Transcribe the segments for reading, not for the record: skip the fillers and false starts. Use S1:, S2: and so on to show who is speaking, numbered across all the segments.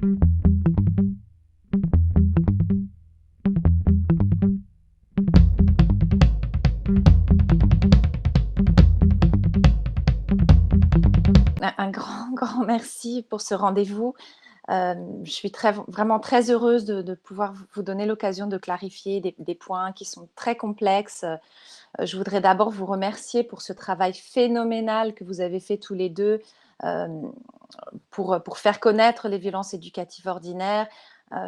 S1: Un grand, grand merci pour ce rendez-vous. Je suis vraiment très heureuse de pouvoir vous donner l'occasion de clarifier des points qui sont très complexes. Je voudrais d'abord vous remercier pour ce travail phénoménal que vous avez fait tous les deux euh, pour faire connaître les violences éducatives ordinaires.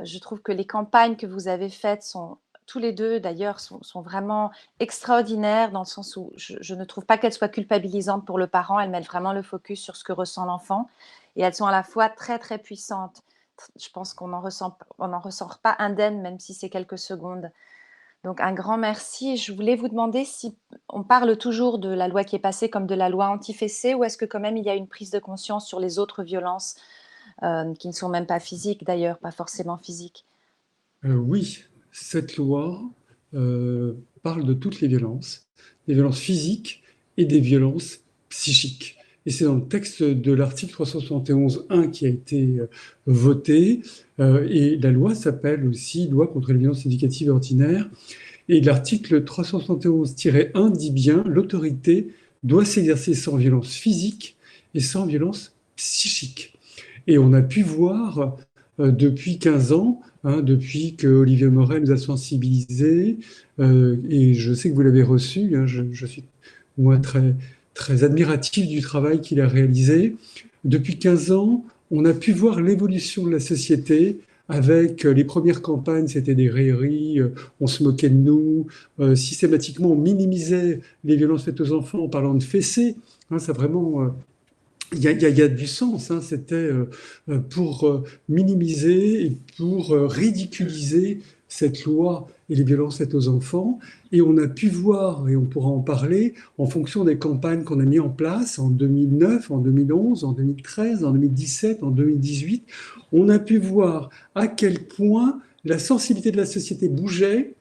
S1: Je trouve que les campagnes que vous avez faites sont tous les deux d'ailleurs sont vraiment extraordinaires dans le sens où je ne trouve pas qu'elles soient culpabilisantes pour le parent. Elles mettent vraiment le focus sur ce que ressent l'enfant et elles sont à la fois très très puissantes. Je pense qu'on n'en ressort pas indemne même si c'est quelques secondes. Donc un grand merci. Je voulais vous demander si on parle toujours de la loi qui est passée comme de la loi anti-fessée ou est-ce que quand même il y a une prise de conscience sur les autres violences qui ne sont même pas physiques d'ailleurs, pas forcément physiques.
S2: Oui, cette loi euh, parle de toutes les violences, des violences physiques et des violences psychiques. Et c'est dans le texte de l'article 371.1 qui a été voté. Et la loi s'appelle aussi Loi contre les violences éducatives ordinaires. Et l'article 371-1 dit bien l'autorité doit s'exercer sans violence physique et sans violence psychique. Et on a pu voir depuis 15 ans, hein, depuis que Olivier Morel nous a sensibilisés, et je sais que vous l'avez reçu, hein, je suis moi très, très admiratif du travail qu'il a réalisé. Depuis 15 ans, on a pu voir l'évolution de la société avec les premières campagnes, c'était des railleries, on se moquait de nous, systématiquement on minimisait les violences faites aux enfants en parlant de fessées. Hein, ça vraiment, il y a du sens, hein. C'était pour minimiser et pour ridiculiser cette loi et les violences faites aux enfants. Et on a pu voir, et on pourra en parler, en fonction des campagnes qu'on a mis en place en 2009, en 2011, en 2013, en 2017, en 2018, on a pu voir à quel point la sensibilité de la société bougeait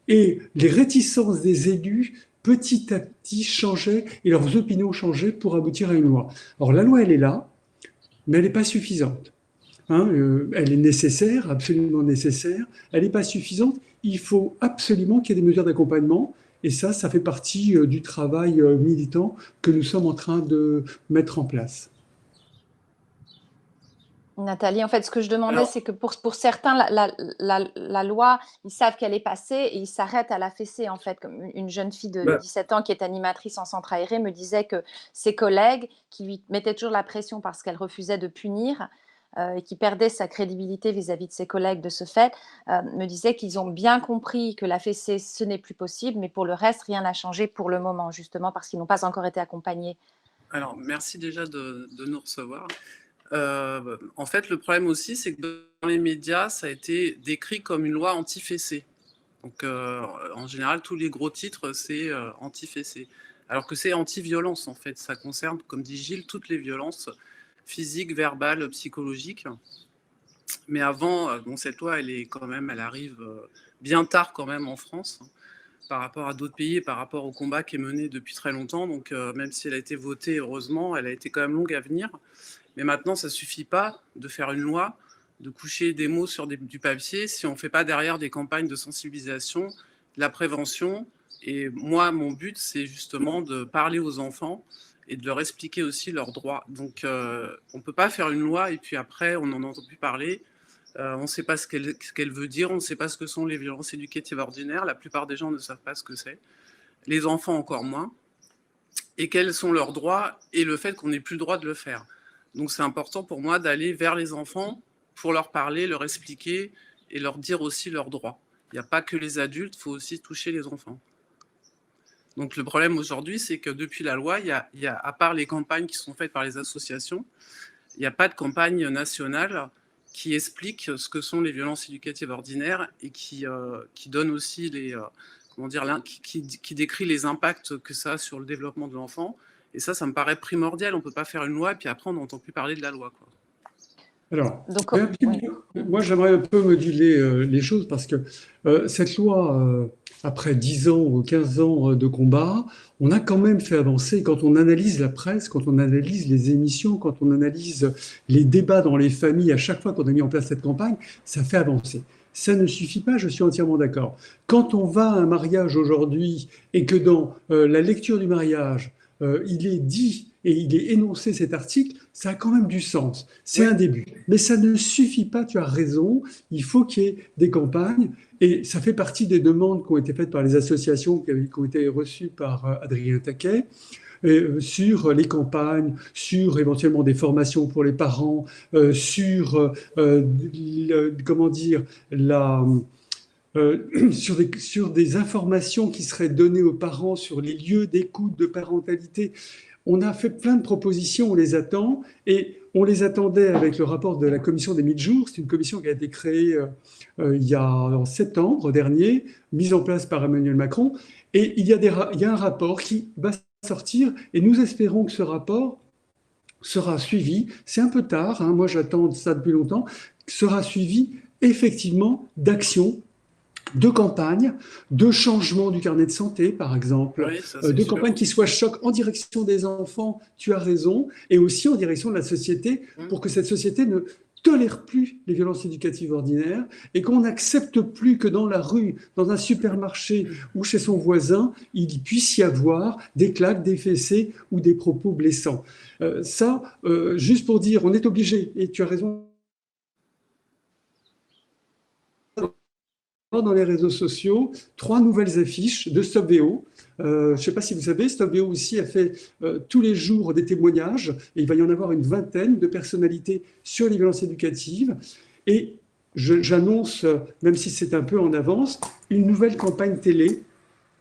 S2: et les réticences des élus petit à petit changeaient et leurs opinions changeaient pour aboutir à une loi. Alors la loi, elle est là, mais elle n'est pas suffisante. Hein, elle est nécessaire, absolument nécessaire. Elle n'est pas suffisante. Il faut absolument qu'il y ait des mesures d'accompagnement. Et ça fait partie du travail militant que nous sommes en train de mettre en place.
S1: Nathalie, en fait, ce que je demandais,
S2: Alors,
S1: c'est que pour certains, la loi, ils savent qu'elle est passée et ils s'arrêtent à la fessée, en fait. Comme une jeune fille de
S2: bah,
S1: 17 ans qui est animatrice en centre aéré me disait que ses collègues, qui lui mettaient toujours la pression parce qu'elle refusait de punir et qui perdait sa crédibilité vis-à-vis de ses collègues de ce fait, me disaient qu'ils ont bien compris que la fessée, ce n'est plus possible, mais pour le reste, rien n'a changé pour le moment, justement parce qu'ils n'ont pas encore été accompagnés.
S3: Alors, merci déjà de nous recevoir. En fait, le problème aussi, c'est que dans les médias, ça a été décrit comme une loi anti-fessée. Donc, en général, tous les gros titres, c'est anti-fessée. Alors que c'est anti-violence, en fait. Ça concerne, comme dit Gilles, toutes les violences physiques, verbales, psychologiques. Mais avant, bon, cette loi, elle arrive bien tard quand même en France, hein, par rapport à d'autres pays et par rapport au combat qui est mené depuis très longtemps. Donc, même si elle a été votée, heureusement, elle a été quand même longue à venir. Mais maintenant, ça ne suffit pas de faire une loi, de coucher des mots sur du papier si on ne fait pas derrière des campagnes de sensibilisation, de la prévention. Et moi, mon but, c'est justement de parler aux enfants et de leur expliquer aussi leurs droits. Donc, on ne peut pas faire une loi et puis après, on n'en entend plus parler. On ne sait pas ce qu'elle veut dire, on ne sait pas ce que sont les violences éducatives ordinaires. La plupart des gens ne savent pas ce que c'est. Les enfants encore moins. Et quels sont leurs droits et le fait qu'on n'ait plus le droit de le faire. Donc c'est important pour moi d'aller vers les enfants pour leur parler, leur expliquer et leur dire aussi leurs droits. Il n'y a pas que les adultes, il faut aussi toucher les enfants. Donc le problème aujourd'hui, c'est que depuis la loi, à part les campagnes qui sont faites par les associations, il n'y a pas de campagne nationale qui explique ce que sont les violences éducatives ordinaires et qui donne aussi qui décrit les impacts que ça a sur le développement de l'enfant. Et ça me paraît primordial. On ne peut pas faire une loi et puis après on n'entend plus parler de la loi, quoi.
S2: alors,
S1: Donc, oui.
S2: moi j'aimerais un peu moduler les choses parce que cette loi après 10 ans ou 15 ans de combat, on a quand même fait avancer. Quand on analyse la presse, quand on analyse les émissions, quand on analyse les débats dans les familles, à chaque fois qu'on a mis en place cette campagne, ça fait avancer. Ça ne suffit pas, je suis entièrement d'accord. Quand on va à un mariage aujourd'hui et que dans la lecture du mariage, il est dit et il est énoncé cet article, ça a quand même du sens. C'est un début. Mais ça ne suffit pas, tu as raison, il faut qu'il y ait des campagnes. Et ça fait partie des demandes qui ont été faites par les associations qui ont été reçues par Adrien Taquet sur les campagnes, sur éventuellement des formations pour les parents, sur, comment dire, sur des informations qui seraient données aux parents sur les lieux d'écoute de parentalité. On a fait plein de propositions, on les attend, et on les attendait avec le rapport de la commission des 1000 jours. C'est une commission qui a été créée en septembre dernier, mise en place par Emmanuel Macron, et il y a un rapport qui va sortir, et nous espérons que ce rapport sera suivi, c'est un peu tard, hein, moi j'attends ça depuis longtemps, sera suivi effectivement d'actions, de campagnes, de changement du carnet de santé, par exemple,
S3: Oui, ça,
S2: de campagnes qui soient choc en direction des enfants, tu as raison, et aussi en direction de la société, pour que cette société ne tolère plus les violences éducatives ordinaires et qu'on n'accepte plus que dans la rue, dans un supermarché ou chez son voisin, il puisse y avoir des claques, des fessées ou des propos blessants. Juste pour dire, on est obligé, et tu as raison, dans les réseaux sociaux, 3 nouvelles affiches de Stop VO. Je ne sais pas si vous savez, Stop VO aussi a fait tous les jours des témoignages, et il va y en avoir une vingtaine de personnalités sur les violences éducatives. Et j'annonce, même si c'est un peu en avance, une nouvelle campagne télé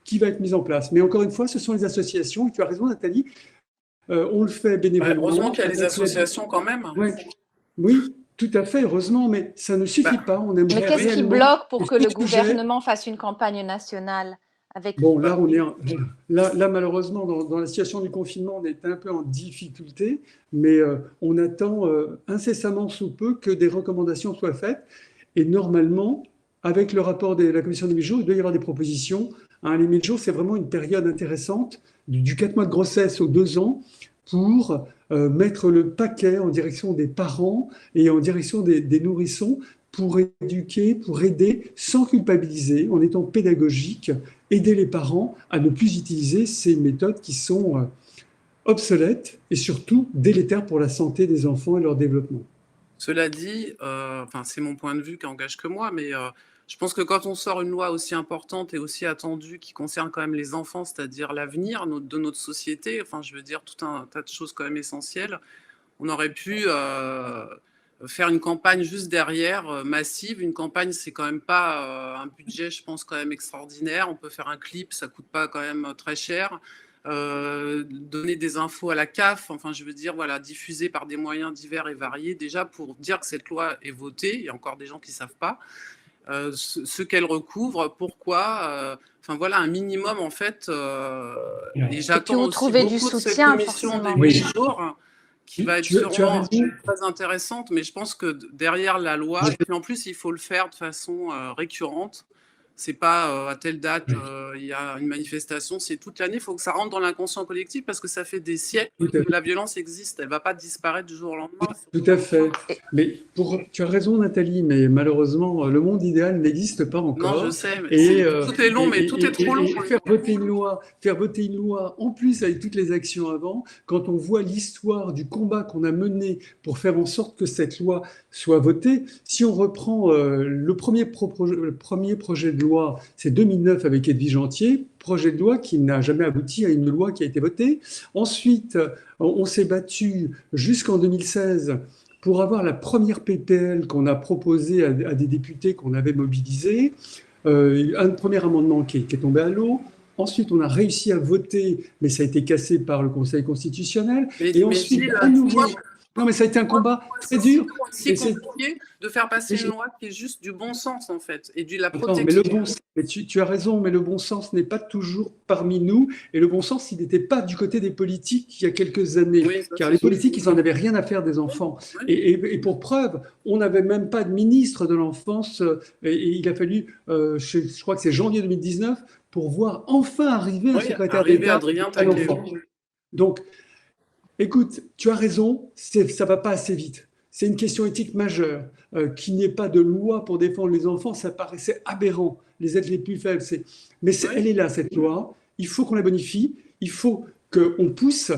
S2: qui va être mise en place. Mais encore une fois, ce sont les associations, et tu as raison Nathalie, on le fait bénévolement.
S3: Heureusement qu'il y a les associations quand même.
S2: Ouais. Oui, tout à fait, heureusement, mais ça ne suffit pas. On aimerait
S1: mais qu'est-ce qui
S2: réellement
S1: bloque pour que le
S2: sujet...
S1: gouvernement fasse une campagne nationale avec...
S2: Bon, là, là malheureusement, dans la situation du confinement, on est un peu en difficulté, mais on attend incessamment sous peu que des recommandations soient faites. Et normalement, avec le rapport de la commission des 1000 jours, il doit y avoir des propositions. Hein, les 1000 jours, c'est vraiment une période intéressante, du 4 mois de grossesse aux 2 ans, pour mettre le paquet en direction des parents et en direction des nourrissons pour éduquer, pour aider, sans culpabiliser, en étant pédagogique, aider les parents à ne plus utiliser ces méthodes qui sont obsolètes et surtout délétères pour la santé des enfants et leur développement.
S3: Cela dit, c'est mon point de vue qui engage que moi, mais je pense que quand on sort une loi aussi importante et aussi attendue qui concerne quand même les enfants, c'est-à-dire l'avenir de notre société, je veux dire tout un tas de choses quand même essentielles, on aurait pu faire une campagne juste derrière, massive. Une campagne, c'est quand même pas un budget, je pense, quand même extraordinaire. On peut faire un clip, ça coûte pas quand même très cher. Donner des infos à la CAF, je veux dire, voilà, diffuser par des moyens divers et variés, déjà pour dire que cette loi est votée. Il y a encore des gens qui ne savent pas ce qu'elle recouvre, pourquoi, voilà, un minimum en fait. Et j'attends aussi beaucoup
S1: du soutien,
S3: de cette commission des 1000 jours qui va être sûrement très intéressante, mais je pense que derrière la loi, et puis en plus il faut le faire de façon récurrente. C'est pas à telle date, il y a une manifestation, c'est toute l'année. Il faut que ça rentre dans l'inconscient collectif parce que ça fait des siècles que la violence existe. Elle ne va pas disparaître du jour au lendemain.
S2: Tout à fait. Mais tu as raison, Nathalie, mais malheureusement, le monde idéal n'existe pas encore.
S3: Non, je sais. Mais tout est long, mais tout est trop long.
S2: Faire voter une loi, en plus avec toutes les actions avant, quand on voit l'histoire du combat qu'on a mené pour faire en sorte que cette loi soit votée, si on reprend le premier projet de loi, c'est 2009 avec Edwige Antier, projet de loi qui n'a jamais abouti à une loi qui a été votée. Ensuite, on s'est battu jusqu'en 2016 pour avoir la première PPL qu'on a proposée à des députés qu'on avait mobilisés, un premier amendement qui est tombé à l'eau. Ensuite, on a réussi à voter, mais ça a été cassé par le Conseil constitutionnel. Et ensuite, à nouveau... Non, mais ça a été un combat très dur.
S3: C'est si compliqué de faire passer une loi qui est juste du bon sens, en fait, et de la protection.
S2: Mais le bon sens, tu as raison, mais le bon sens n'est pas toujours parmi nous. Et le bon sens, il n'était pas du côté des politiques il y a quelques années.
S3: Oui,
S2: car les politiques, ils n'en avaient rien à faire des enfants.
S3: Oui.
S2: Et pour preuve, on n'avait même pas de ministre de l'enfance. Et il a fallu, je crois que c'est janvier 2019, pour voir enfin arriver un secrétaire d'État à l'enfant. Donc, écoute, tu as raison, ça ne va pas assez vite. C'est une question éthique majeure. Qu'il n'y ait pas de loi pour défendre les enfants, ça paraissait aberrant. Les êtres les plus faibles, mais elle est là, cette loi. Il faut qu'on la bonifie. Il faut qu'on pousse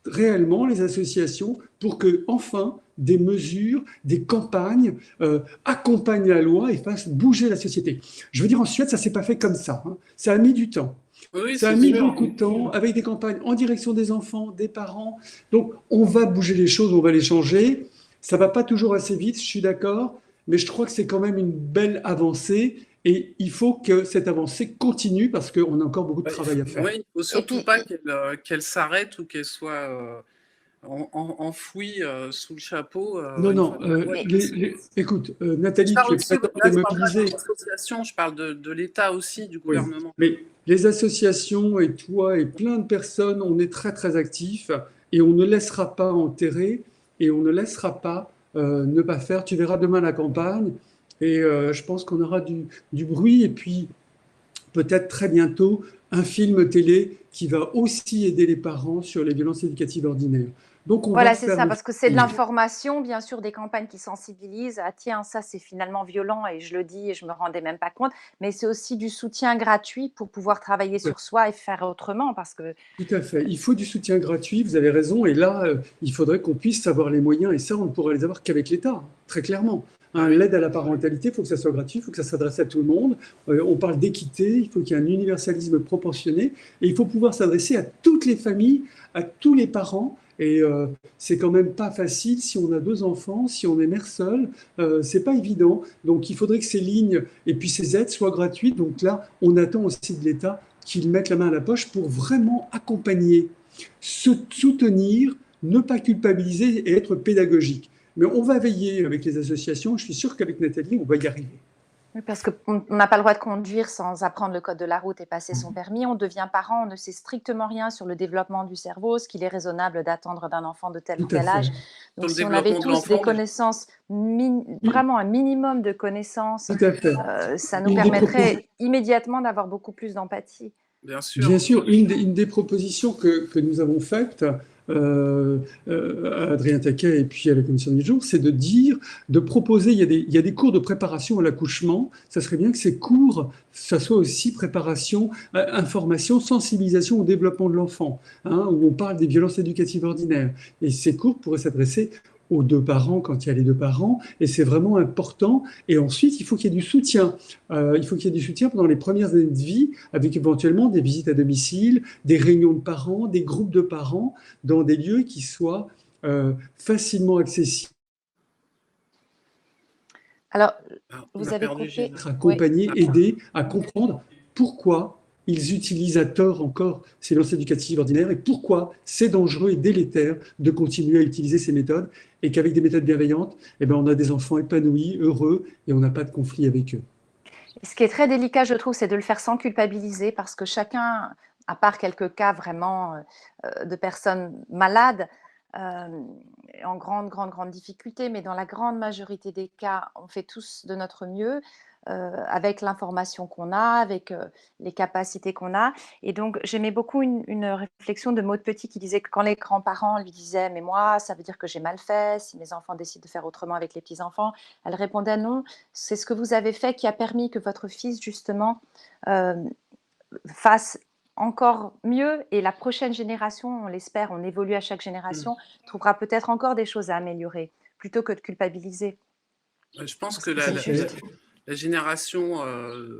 S2: réellement les associations pour que, enfin, des mesures, des campagnes accompagnent la loi et fassent bouger la société. Je veux dire, en Suède, ça ne s'est pas fait comme ça. Ça a mis du temps.
S3: Oui,
S2: ça a mis beaucoup de temps, avec des campagnes en direction des enfants, des parents. Donc, on va bouger les choses, on va les changer. Ça ne va pas toujours assez vite, je suis d'accord, mais je crois que c'est quand même une belle avancée. Et il faut que cette avancée continue parce qu'on a encore beaucoup de travail à faire.
S3: Oui, il ne faut surtout pas qu'elle s'arrête ou qu'elle soit enfouie sous le chapeau.
S2: Non. Écoute, Nathalie, tu es très démobilisée.
S3: Je parle de l'État aussi, du gouvernement.
S2: Oui, mais les associations et toi et plein de personnes, on est très très actifs et on ne laissera pas enterrer et on ne laissera pas ne pas faire. Tu verras demain la campagne et je pense qu'on aura du bruit et puis peut-être très bientôt un film télé qui va aussi aider les parents sur les violences éducatives ordinaires. Donc
S1: voilà, c'est ça, parce que c'est de l'information, bien sûr, des campagnes qui sensibilisent. Ah tiens, ça c'est finalement violent et je le dis et je me rendais même pas compte. Mais c'est aussi du soutien gratuit pour pouvoir travailler sur soi et faire autrement, parce que.
S2: Tout à fait. Il faut du soutien gratuit. Vous avez raison. Et là, il faudrait qu'on puisse avoir les moyens. Et ça, on ne pourra les avoir qu'avec l'État, très clairement. L'aide à la parentalité, il faut que ça soit gratuit, il faut que ça s'adresse à tout le monde. On parle d'équité, il faut qu'il y ait un universalisme proportionné. Et il faut pouvoir s'adresser à toutes les familles, à tous les parents. Et c'est quand même pas facile si on a 2 enfants, si on est mère seule, c'est pas évident. Donc il faudrait que ces lignes et puis ces aides soient gratuites. Donc là, on attend aussi de l'État qu'il mette la main à la poche pour vraiment accompagner, se soutenir, ne pas culpabiliser et être pédagogique. Mais on va veiller avec les associations. Je suis sûr qu'avec Nathalie, on va y arriver.
S1: Oui, parce qu'on n'a pas le droit de conduire sans apprendre le code de la route et passer son permis. On devient parent, on ne sait strictement rien sur le développement du cerveau, ce qu'il est raisonnable d'attendre d'un enfant de tel ou tel âge. Donc si on avait tous des connaissances, vraiment un minimum de connaissances, ça nous permettrait immédiatement d'avoir beaucoup plus d'empathie.
S3: Bien sûr.
S2: Bien sûr, une des propositions que nous avons faites à Adrien Taquet et puis à la Commission du jour, c'est de proposer, il y a des cours de préparation à l'accouchement, ça serait bien que ces cours, ça soit aussi préparation, information, sensibilisation au développement de l'enfant, où on parle des violences éducatives ordinaires. Et ces cours pourraient s'adresser aux 2 parents quand il y a les 2 parents, et c'est vraiment important. Et ensuite, il faut qu'il y ait du soutien. Il faut qu'il y ait du soutien pendant les premières années de vie, avec éventuellement des visites à domicile, des réunions de parents, des groupes de parents, dans des lieux qui soient facilement accessibles.
S1: Alors, vous avez coupé.
S2: Être accompagnés, aidés à comprendre pourquoi ils utilisent à tort encore ces violences éducatives ordinaires et pourquoi c'est dangereux et délétère de continuer à utiliser ces méthodes et qu'avec des méthodes bienveillantes, on a des enfants épanouis, heureux et on n'a pas de conflit avec eux.
S1: Ce qui est très délicat, je trouve, c'est de le faire sans culpabiliser parce que chacun, à part quelques cas vraiment de personnes malades, en grande difficulté, mais dans la grande majorité des cas, on fait tous de notre mieux avec l'information qu'on a, avec les capacités qu'on a. Et donc, j'aimais beaucoup une réflexion de Maud Petit qui disait que quand les grands-parents lui disaient « mais moi, ça veut dire que j'ai mal fait, si mes enfants décident de faire autrement avec les petits-enfants », elle répondait « non, c'est ce que vous avez fait qui a permis que votre fils, justement, fasse encore mieux, et la prochaine génération, on l'espère, on évolue à chaque génération, trouvera peut-être encore des choses à améliorer, plutôt que de culpabiliser. »
S3: Je pense que la génération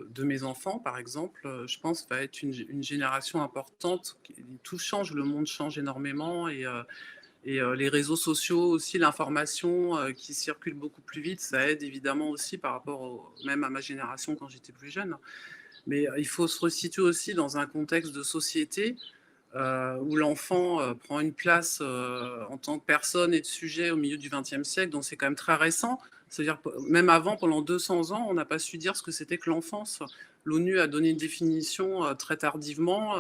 S3: de mes enfants, par exemple, je pense, va être une génération importante. Tout change, le monde change énormément et les réseaux sociaux aussi, l'information qui circule beaucoup plus vite, ça aide évidemment aussi par rapport même à ma génération quand j'étais plus jeune. Mais il faut se resituer aussi dans un contexte de société où l'enfant prend une place en tant que personne et de sujet au milieu du XXe siècle, donc c'est quand même très récent. C'est-à-dire, même avant, pendant 200 ans, on n'a pas su dire ce que c'était que l'enfance. L'ONU a donné une définition très tardivement.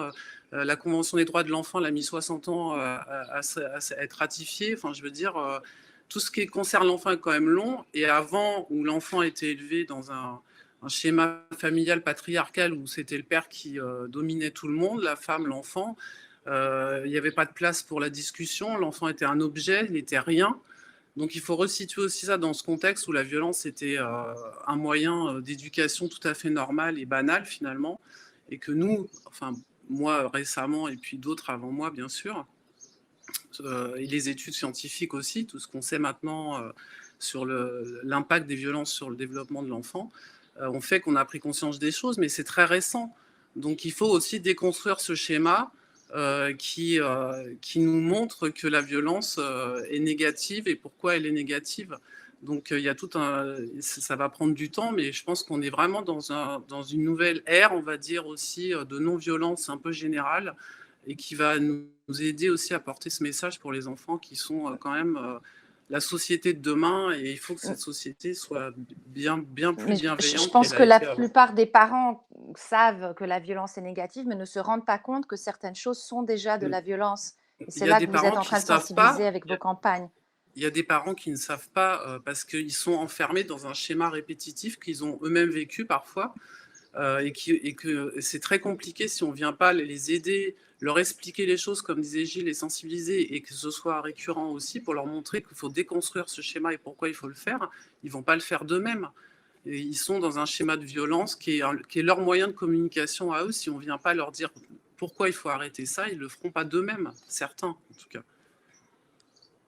S3: La Convention des droits de l'enfant l'a mis 60 ans à être ratifiée. Enfin, je veux dire, tout ce qui concerne l'enfant est quand même long. Et avant, où l'enfant était élevé dans un schéma familial patriarcal où c'était le père qui dominait tout le monde, la femme, l'enfant, il n'y avait pas de place pour la discussion. L'enfant était un objet, il n'était rien. Donc il faut resituer aussi ça dans ce contexte où la violence était un moyen d'éducation tout à fait normal et banal finalement, et que nous, enfin moi récemment et puis d'autres avant moi bien sûr, et les études scientifiques aussi, tout ce qu'on sait maintenant sur l'impact des violences sur le développement de l'enfant, on fait qu'on a pris conscience des choses, mais c'est très récent. Donc il faut aussi déconstruire ce schéma qui nous montre que la violence est négative et pourquoi elle est négative. Donc il y a ça va prendre du temps, mais je pense qu'on est vraiment dans une nouvelle ère, on va dire aussi, de non-violence un peu générale, et qui va nous aider aussi à porter ce message pour les enfants qui sont quand même la société de demain, et il faut que cette société soit bien plus bienveillante.
S1: Je pense que la plupart des parents savent que la violence est négative, mais ne se rendent pas compte que certaines choses sont déjà de la violence. Et c'est là que vous êtes en train de sensibiliser avec vos campagnes.
S3: Il y a des parents qui ne savent pas parce qu'ils sont enfermés dans un schéma répétitif qu'ils ont eux-mêmes vécu parfois, et que c'est très compliqué si on ne vient pas les aider, leur expliquer les choses, comme disait Gilles, les sensibiliser, et que ce soit récurrent aussi pour leur montrer qu'il faut déconstruire ce schéma et pourquoi il faut le faire. Ils ne vont pas le faire d'eux-mêmes. Et ils sont dans un schéma de violence qui est leur moyen de communication à eux. Si on ne vient pas leur dire pourquoi il faut arrêter ça, ils ne le feront pas d'eux-mêmes, certains en tout cas.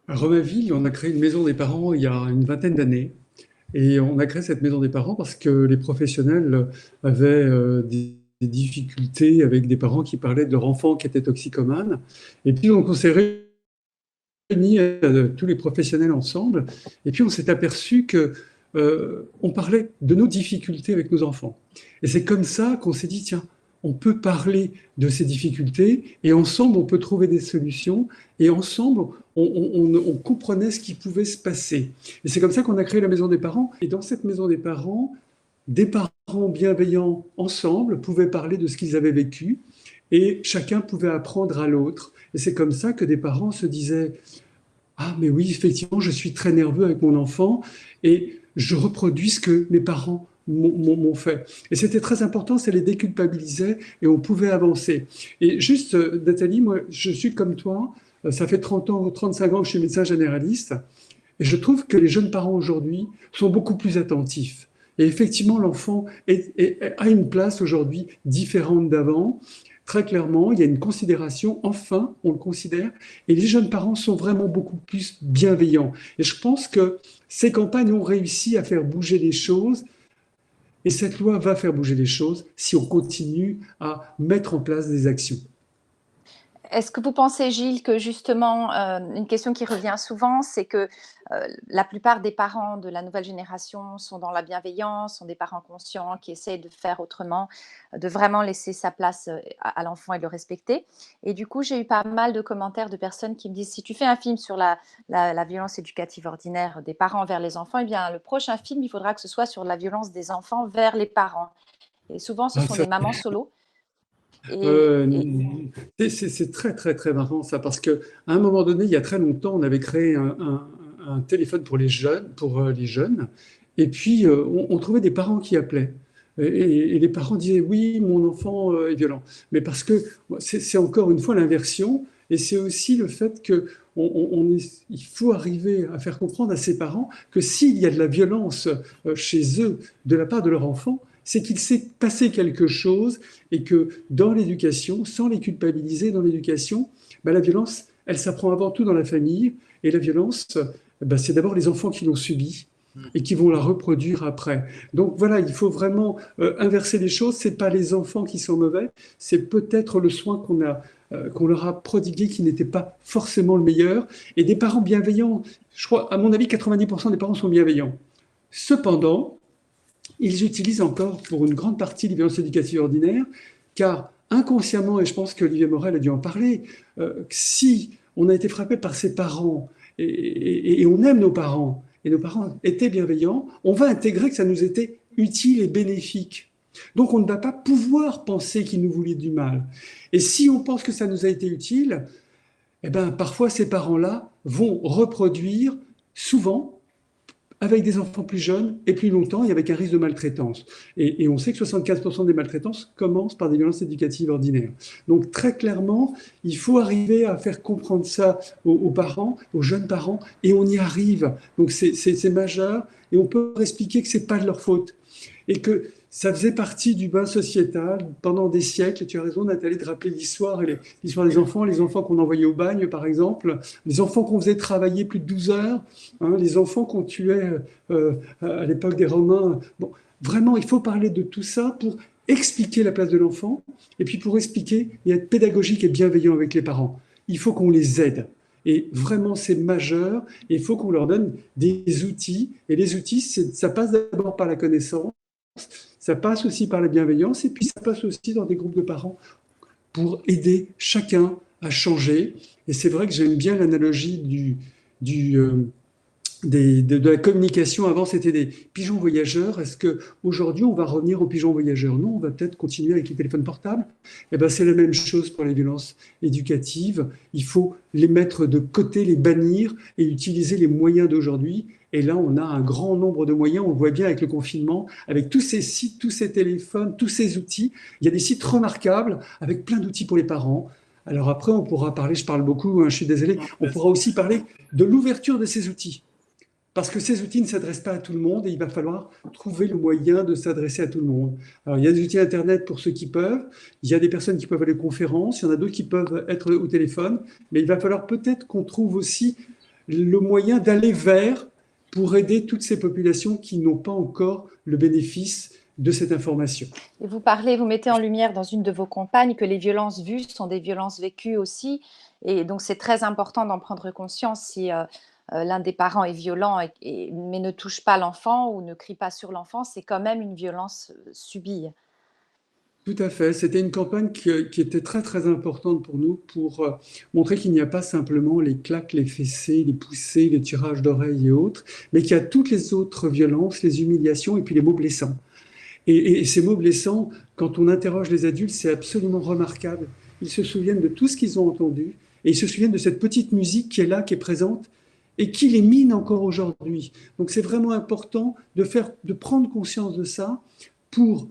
S2: À Romainville, on a créé une maison des parents il y a une vingtaine d'années. Et on a créé cette maison des parents parce que les professionnels avaient des difficultés avec des parents qui parlaient de leur enfant qui était toxicomane. Et puis, donc, on s'est réunis tous les professionnels ensemble. Et puis, on s'est aperçu que on parlait de nos difficultés avec nos enfants. Et c'est comme ça qu'on s'est dit, tiens, on peut parler de ces difficultés et ensemble, on peut trouver des solutions et ensemble, on comprenait ce qui pouvait se passer. Et c'est comme ça qu'on a créé la Maison des parents. Et dans cette Maison des parents bienveillants ensemble pouvaient parler de ce qu'ils avaient vécu et chacun pouvait apprendre à l'autre. Et c'est comme ça que des parents se disaient « Ah, mais oui, effectivement, je suis très nerveux avec mon enfant et je reproduis ce que mes parents m'ont fait. » Et c'était très important, ça les déculpabilisait et on pouvait avancer. Et juste, Nathalie, moi, je suis comme toi, ça fait 30 ans, 35 ans que je suis médecin généraliste et je trouve que les jeunes parents aujourd'hui sont beaucoup plus attentifs. Et effectivement, l'enfant a une place aujourd'hui différente d'avant. Très clairement, il y a une considération, enfin, on le considère, et les jeunes parents sont vraiment beaucoup plus bienveillants. Et je pense que ces campagnes ont réussi à faire bouger les choses. Et cette loi va faire bouger les choses si on continue à mettre en place des actions.
S1: Est-ce que vous pensez, Gilles, que justement, une question qui revient souvent, c'est que la plupart des parents de la nouvelle génération sont dans la bienveillance, sont des parents conscients qui essayent de faire autrement, de vraiment laisser sa place à l'enfant et de le respecter. Et du coup, j'ai eu pas mal de commentaires de personnes qui me disent, si tu fais un film sur la violence éducative ordinaire des parents vers les enfants, eh bien, le prochain film, il faudra que ce soit sur la violence des enfants vers les parents. Et souvent, ce sont des mamans solo.
S2: C'est très, très, très marrant ça, parce qu'à un moment donné, il y a très longtemps, on avait créé un téléphone pour les jeunes, et puis on trouvait des parents qui appelaient. Et les parents disaient, oui, mon enfant est violent. Mais parce que c'est encore une fois l'inversion, et c'est aussi le fait qu'il faut arriver à faire comprendre à ces parents que s'il y a de la violence chez eux de la part de leur enfant, c'est qu'il s'est passé quelque chose et que dans l'éducation, sans les culpabiliser dans l'éducation, la violence, elle s'apprend avant tout dans la famille. Et la violence, c'est d'abord les enfants qui l'ont subie et qui vont la reproduire après. Donc voilà, il faut vraiment inverser les choses. Ce n'est pas les enfants qui sont mauvais, c'est peut-être le soin qu'on leur a prodigué qui n'était pas forcément le meilleur. Et des parents bienveillants, je crois, à mon avis, 90% des parents sont bienveillants. Cependant, ils utilisent encore pour une grande partie les violences éducatives ordinaires, car inconsciemment, et je pense qu'Olivier Morel a dû en parler, si on a été frappé par ses parents et on aime nos parents, et nos parents étaient bienveillants, on va intégrer que ça nous était utile et bénéfique. Donc on ne va pas pouvoir penser qu'ils nous voulaient du mal. Et si on pense que ça nous a été utile, eh ben, parfois ces parents-là vont reproduire souvent avec des enfants plus jeunes et plus longtemps et avec un risque de maltraitance. Et on sait que 75% des maltraitances commencent par des violences éducatives ordinaires. Donc très clairement, il faut arriver à faire comprendre ça aux parents, aux jeunes parents, et on y arrive. Donc c'est majeur, et on peut leur expliquer que ce n'est pas de leur faute. Et que ça faisait partie du bain sociétal pendant des siècles. Et tu as raison, Nathalie, de rappeler l'histoire, l'histoire des enfants, les enfants qu'on envoyait au bagne, par exemple, les enfants qu'on faisait travailler plus de 12 heures, hein, les enfants qu'on tuait à l'époque des Romains. Bon, vraiment, il faut parler de tout ça pour expliquer la place de l'enfant et puis pour expliquer et être pédagogique et bienveillant avec les parents. Il faut qu'on les aide. Et vraiment, c'est majeur. Et il faut qu'on leur donne des outils. Et les outils, ça passe d'abord par la connaissance, ça passe aussi par la bienveillance, et puis ça passe aussi dans des groupes de parents pour aider chacun à changer. Et c'est vrai que j'aime bien l'analogie de la communication. Avant, c'était des pigeons voyageurs. Est-ce qu'aujourd'hui, on va revenir aux pigeons voyageurs? Non, on va peut-être continuer avec les téléphones portables. Eh ben, c'est la même chose pour les violences éducatives. Il faut les mettre de côté, les bannir et utiliser les moyens d'aujourd'hui. Et là, on a un grand nombre de moyens. On le voit bien avec le confinement, avec tous ces sites, tous ces téléphones, tous ces outils. Il y a des sites remarquables avec plein d'outils pour les parents. Alors après, on pourra parler, je parle beaucoup, hein, je suis désolé, on pourra aussi parler de l'ouverture de ces outils. Parce que ces outils ne s'adressent pas à tout le monde et il va falloir trouver le moyen de s'adresser à tout le monde. Alors, il y a des outils Internet pour ceux qui peuvent, il y a des personnes qui peuvent aller aux conférences, il y en a d'autres qui peuvent être au téléphone, mais il va falloir peut-être qu'on trouve aussi le moyen d'aller vers pour aider toutes ces populations qui n'ont pas encore le bénéfice de cette information.
S1: Et vous mettez en lumière dans une de vos campagnes que les violences vues sont des violences vécues aussi. Et donc, c'est très important d'en prendre conscience si l'un des parents est violent mais ne touche pas l'enfant ou ne crie pas sur l'enfant, c'est quand même une violence subie.
S2: Tout à fait. C'était une campagne qui était très, très importante pour nous pour montrer qu'il n'y a pas simplement les claques, les fessées, les poussées, les tirages d'oreilles et autres, mais qu'il y a toutes les autres violences, les humiliations et puis les mots blessants. Et ces mots blessants, quand on interroge les adultes, c'est absolument remarquable. Ils se souviennent de tout ce qu'ils ont entendu et ils se souviennent de cette petite musique qui est là, qui est présente et qui les mine encore aujourd'hui. Donc c'est vraiment important de prendre conscience de ça pour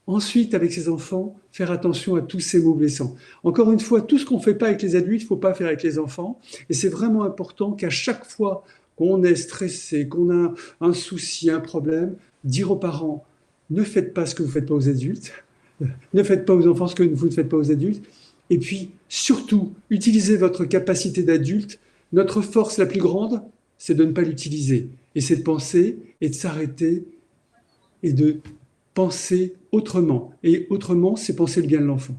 S2: ensuite, avec ses enfants, faire attention à tous ces mots blessants. Encore une fois, tout ce qu'on ne fait pas avec les adultes, il ne faut pas faire avec les enfants. Et c'est vraiment important qu'à chaque fois qu'on est stressé, qu'on a un souci, un problème, dire aux parents, ne faites pas ce que vous ne faites pas aux adultes, ne faites pas aux enfants ce que vous ne faites pas aux adultes. Et puis, surtout, utilisez votre capacité d'adulte. Notre force la plus grande, c'est de ne pas l'utiliser. Et c'est de penser et de s'arrêter et de penser autrement. Et autrement, c'est penser le bien de l'enfant.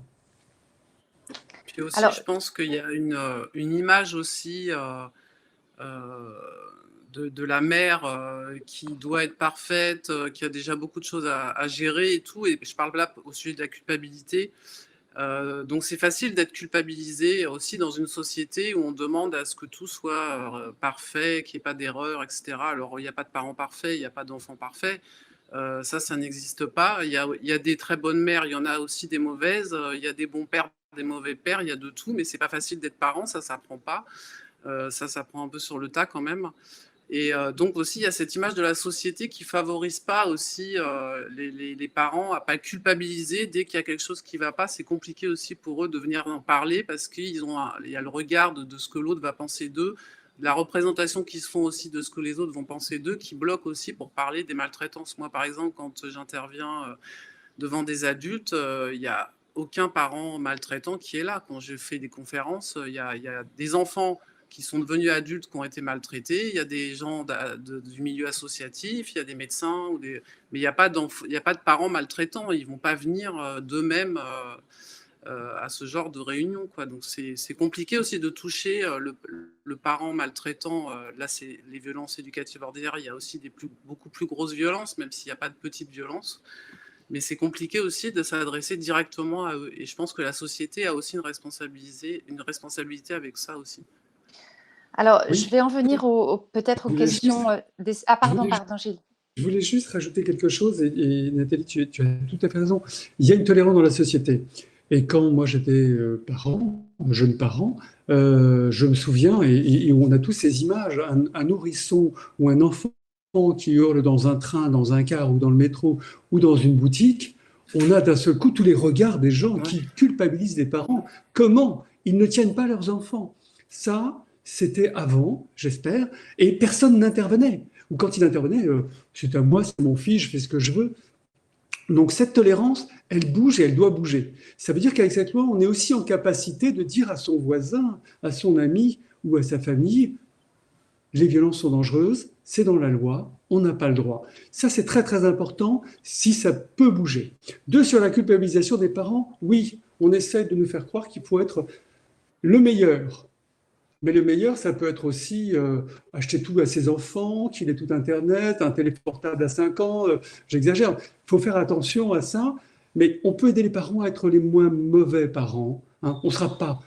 S3: Puis aussi, alors, je pense qu'il y a une image aussi de la mère qui doit être parfaite, qui a déjà beaucoup de choses à gérer et tout. Et je parle là au sujet de la culpabilité. Donc c'est facile d'être culpabilisé aussi dans une société où on demande à ce que tout soit parfait, qu'il n'y ait pas d'erreur, etc. Alors il n'y a pas de parents parfaits, il n'y a pas d'enfants parfaits. Ça n'existe pas. Il y a des très bonnes mères, il y en a aussi des mauvaises. Il y a des bons pères, des mauvais pères, il y a de tout, mais c'est pas facile d'être parent, ça s'apprend pas. Ça s'apprend un peu sur le tas quand même. Et donc aussi, il y a cette image de la société qui favorise pas aussi les parents à pas culpabiliser dès qu'il y a quelque chose qui va pas. C'est compliqué aussi pour eux de venir en parler parce qu'il y a le regard de ce que l'autre va penser d'eux, la représentation qu'ils se font aussi de ce que les autres vont penser d'eux, qui bloque aussi pour parler des maltraitances. Moi, par exemple, quand j'interviens devant des adultes, il y a aucun parent maltraitant qui est là. Quand je fais des conférences, il y a des enfants qui sont devenus adultes, qui ont été maltraités. Il y a des gens du milieu associatif, il y a des médecins, mais il n'y a pas de parents maltraitants. Ils ne vont pas venir d'eux-mêmes à ce genre de réunion, quoi. Donc c'est compliqué aussi de toucher le parent maltraitant. Là, c'est les violences éducatives ordinaires. Il y a aussi beaucoup plus grosses violences, même s'il n'y a pas de petites violences. Mais c'est compliqué aussi de s'adresser directement à eux. Et je pense que la société a aussi une responsabilité avec ça aussi.
S1: Alors, je
S2: Oui,
S1: vais en venir peut-être aux
S2: je voulais juste,
S1: questions Ah,
S2: je
S1: pardon,
S2: voulais
S1: pardon, Gilles.
S2: Je voulais juste rajouter quelque chose, et Nathalie, tu as tout à fait raison. Il y a une tolérance dans la société. Et quand moi j'étais jeune parent, je me souviens, et on a tous ces images, un nourrisson ou un enfant qui hurle dans un train, dans un car ou dans le métro ou dans une boutique, on a d'un seul coup tous les regards des gens
S3: Ouais.
S2: qui culpabilisent les parents. Comment ils ne tiennent pas leurs enfants? Ça, c'était avant, j'espère, et personne n'intervenait. Ou quand il intervenait, c'est à moi, c'est mon fils, je fais ce que je veux. Donc cette tolérance, elle bouge et elle doit bouger. Ça veut dire qu'avec cette loi, on est aussi en capacité de dire à son voisin, à son ami ou à sa famille, les violences sont dangereuses, c'est dans la loi, on n'a pas le droit. Ça, c'est très très important si ça peut bouger. Deux, sur la culpabilisation des parents, oui, on essaie de nous faire croire qu'il faut être le meilleur. Mais le meilleur, ça peut être aussi acheter tout à ses enfants, qu'il ait tout Internet, un téléphone portable à 5 ans. J'exagère. Il faut faire attention à ça. Mais on peut aider les parents à être les moins mauvais parents. Hein. On sera pas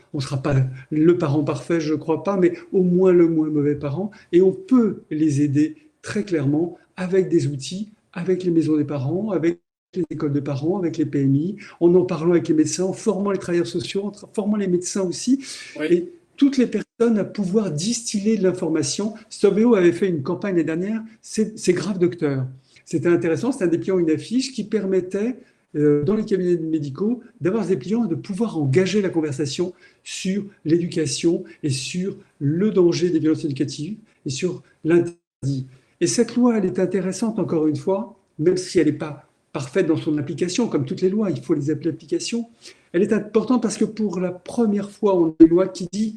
S2: le parent parfait, je ne crois pas, mais au moins le moins mauvais parent. Et on peut les aider très clairement avec des outils, avec les maisons des parents, avec les écoles de parents, avec les PMI, en parlant avec les médecins, en formant les travailleurs sociaux, en formant les médecins aussi.
S3: Oui.
S2: Et toutes les personnes à pouvoir distiller de l'information. Stoveo avait fait une campagne l'année dernière, c'est grave docteur. C'était intéressant, c'était un dépliant, une affiche qui permettait, dans les cabinets médicaux, d'avoir ce dépliant et de pouvoir engager la conversation sur l'éducation et sur le danger des violences éducatives et sur l'interdit. Et cette loi, elle est intéressante, encore une fois, même si elle n'est pas parfaite dans son application, comme toutes les lois, il faut les appeler applications. Elle est importante parce que pour la première fois, on a une loi qui dit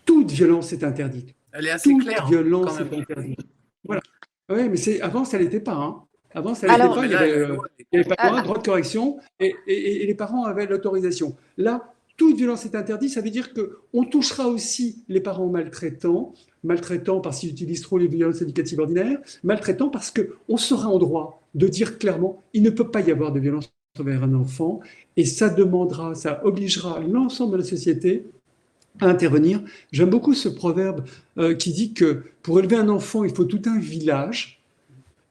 S2: toute violence est interdite.
S3: Elle est assez
S2: Toute
S3: claire,
S2: violence
S3: quand même.
S2: est interdite. Voilà. Oui, mais avant, ça ne l'était pas. Hein. Avant, ça ne l'était
S1: Alors,
S2: pas.
S3: Mais
S2: Il n'y
S3: là,
S2: avait,
S3: la loi,
S2: il y avait pas de
S1: ah,
S2: loi, droit de correction, et les parents avaient l'autorisation. Là, toute violence est interdite. Ça veut dire qu'on touchera aussi les parents maltraitants, maltraitants parce qu'ils utilisent trop les violences éducatives ordinaires, maltraitants parce qu'on sera en droit de dire clairement il ne peut pas y avoir de violence envers un enfant, et ça demandera, ça obligera l'ensemble de la société à intervenir. J'aime beaucoup ce proverbe qui dit que pour élever un enfant, il faut tout un village,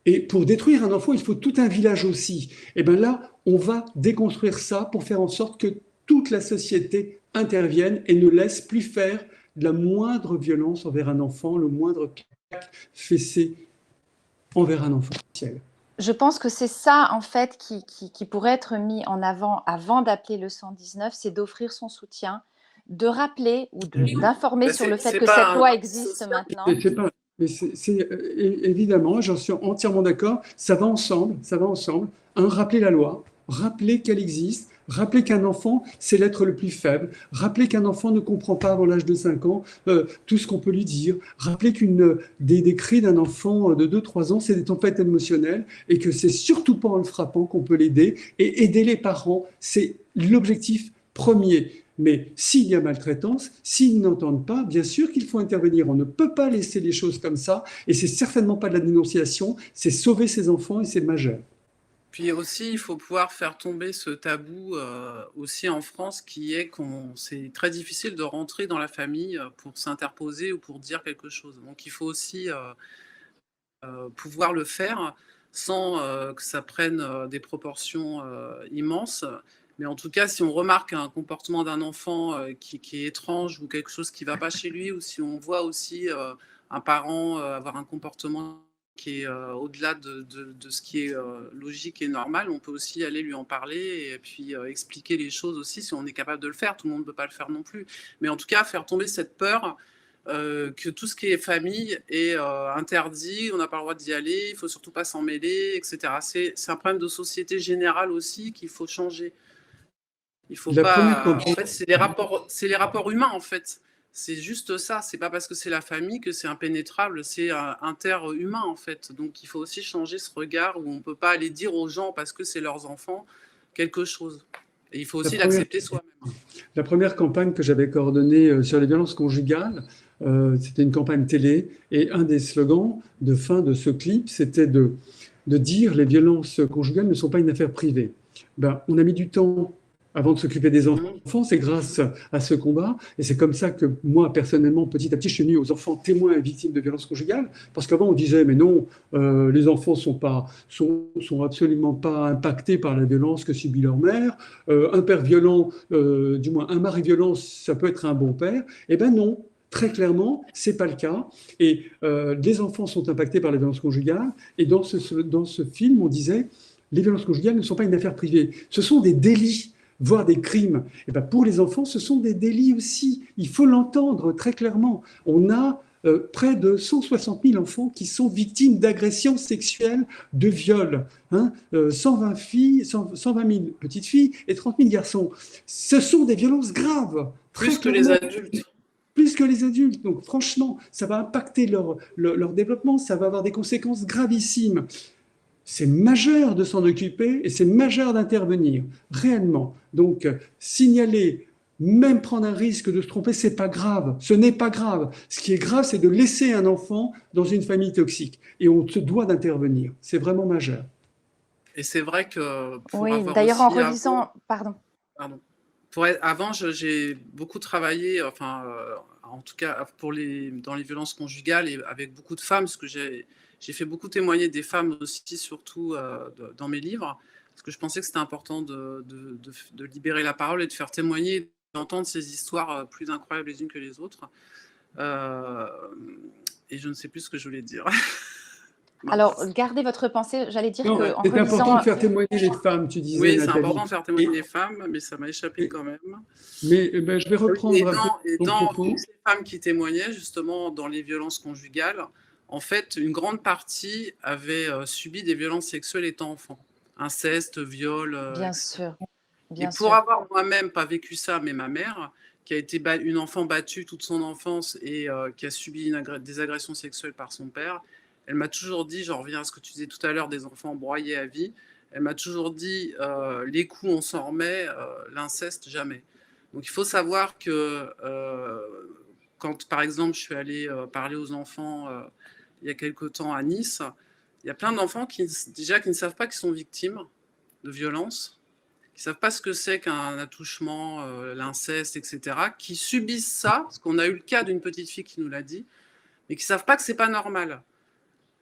S2: et pour détruire un enfant, il faut tout un village aussi. Et bien là, on va déconstruire ça pour faire en sorte que toute la société intervienne et ne laisse plus faire de la moindre violence envers un enfant, le moindre claque fessé envers un enfant.
S1: je pense que c'est ça, en fait, qui pourrait être mis en avant d'appeler le 119, c'est d'offrir son soutien, de rappeler ou d'informer sur le fait que cette loi existe maintenant.
S2: Pas, mais évidemment, j'en suis entièrement d'accord. Ça va ensemble, ça va ensemble. Rappeler la loi, rappeler qu'elle existe, rappeler qu'un enfant, c'est l'être le plus faible, rappeler qu'un enfant ne comprend pas avant l'âge de 5 ans tout ce qu'on peut lui dire, rappeler des cris d'un enfant de 2-3 ans, c'est des tempêtes émotionnelles et que c'est surtout pas en le frappant qu'on peut l'aider, et aider les parents, c'est l'objectif premier. Mais s'il y a maltraitance, s'ils n'entendent pas, bien sûr qu'il faut intervenir. On ne peut pas laisser les choses comme ça. Et c'est certainement pas de la dénonciation, c'est sauver ses enfants et c'est majeur.
S3: Puis aussi, il faut pouvoir faire tomber ce tabou aussi en France qui est c'est très difficile de rentrer dans la famille pour s'interposer ou pour dire quelque chose. Donc il faut aussi pouvoir le faire sans que ça prenne des proportions immenses. Mais en tout cas, si on remarque un comportement d'un enfant qui est étrange ou quelque chose qui ne va pas chez lui, ou si on voit aussi un parent avoir un comportement qui est au-delà de ce qui est logique et normal, on peut aussi aller lui en parler et puis expliquer les choses aussi si on est capable de le faire. Tout le monde ne peut pas le faire non plus. Mais en tout cas, faire tomber cette peur que tout ce qui est famille est interdit, on n'a pas le droit d'y aller, il ne faut surtout pas s'en mêler, etc. C'est un problème de société générale aussi qu'il faut changer. Il faut pas. En fait, c'est les rapports humains, en fait. C'est juste ça. C'est pas parce que c'est la famille que c'est impénétrable, c'est interhumain, en fait. Donc, il faut aussi changer ce regard où on peut pas aller dire aux gens, parce que c'est leurs enfants, quelque chose. Et il faut aussi l'accepter soi-même.
S2: La première campagne que j'avais coordonnée sur les violences conjugales, c'était une campagne télé, et un des slogans de fin de ce clip, c'était de de dire les violences conjugales ne sont pas une affaire privée. Ben, on a mis du temps avant de s'occuper des enfants, c'est grâce à ce combat, et c'est comme ça que moi, personnellement, petit à petit, je suis venu aux enfants témoins et victimes de violences conjugales, parce qu'avant, on disait, mais non, les enfants sont absolument pas impactés par la violence que subit leur mère, un père violent, du moins un mari violent, ça peut être un bon père. Eh ben non, très clairement, c'est pas le cas. Et les enfants sont impactés par la violence conjugale. Et dans ce film, on disait, les violences conjugales ne sont pas une affaire privée. Ce sont des délits, voire des crimes. Et ben pour les enfants, ce sont des délits aussi. Il faut l'entendre très clairement. On a près de 160 000 enfants qui sont victimes d'agressions sexuelles, de viols. 120 filles, 120 000 petites filles et 30 000 garçons. Ce sont des violences graves.
S3: Plus que les adultes.
S2: Plus que les adultes. Donc franchement, ça va impacter leur développement, ça va avoir des conséquences gravissimes. C'est majeur de s'en occuper et c'est majeur d'intervenir, réellement. Donc, signaler, même prendre un risque de se tromper, c'est pas grave. Ce n'est pas grave. Ce qui est grave, c'est de laisser un enfant dans une famille toxique. Et on se doit d'intervenir. C'est vraiment majeur.
S3: Et c'est vrai que pour
S1: Oui,
S3: avoir
S1: d'ailleurs, en
S3: aussi
S1: relisant... Pardon.
S3: Avant, j'ai beaucoup travaillé, en tout cas dans les violences conjugales et avec beaucoup de femmes, parce que j'ai fait beaucoup témoigner des femmes aussi, surtout dans mes livres, parce que je pensais que c'était important de libérer la parole et de faire témoigner, d'entendre ces histoires plus incroyables les unes que les autres. Et je ne sais plus ce que je voulais dire.
S1: Alors, gardez votre pensée. J'allais dire qu'en relisant...
S2: C'est important de faire témoigner les femmes, tu disais,
S3: oui,
S2: Nathalie.
S3: c'est important de faire témoigner les femmes, mais ça m'a échappé quand même.
S2: Mais je vais reprendre
S3: dans ces femmes qui témoignaient, justement, dans les violences conjugales, en fait, une grande partie avait subi des violences sexuelles étant enfant. Inceste, viol.
S1: Bien sûr.
S3: Et pour avoir moi-même pas vécu ça, mais ma mère, qui a été une enfant battue toute son enfance et qui a subi des agressions sexuelles par son père, elle m'a toujours dit, j'en reviens à ce que tu disais tout à l'heure, des enfants broyés à vie, elle m'a toujours dit, les coups on s'en remet, l'inceste jamais. Donc il faut savoir que quand par exemple je suis allée parler aux enfants il y a quelque temps à Nice, il y a plein d'enfants qui ne savent pas qu'ils sont victimes de violences, qui ne savent pas ce que c'est qu'un attouchement, l'inceste, etc., qui subissent ça, parce qu'on a eu le cas d'une petite fille qui nous l'a dit, mais qui ne savent pas que ce n'est pas normal.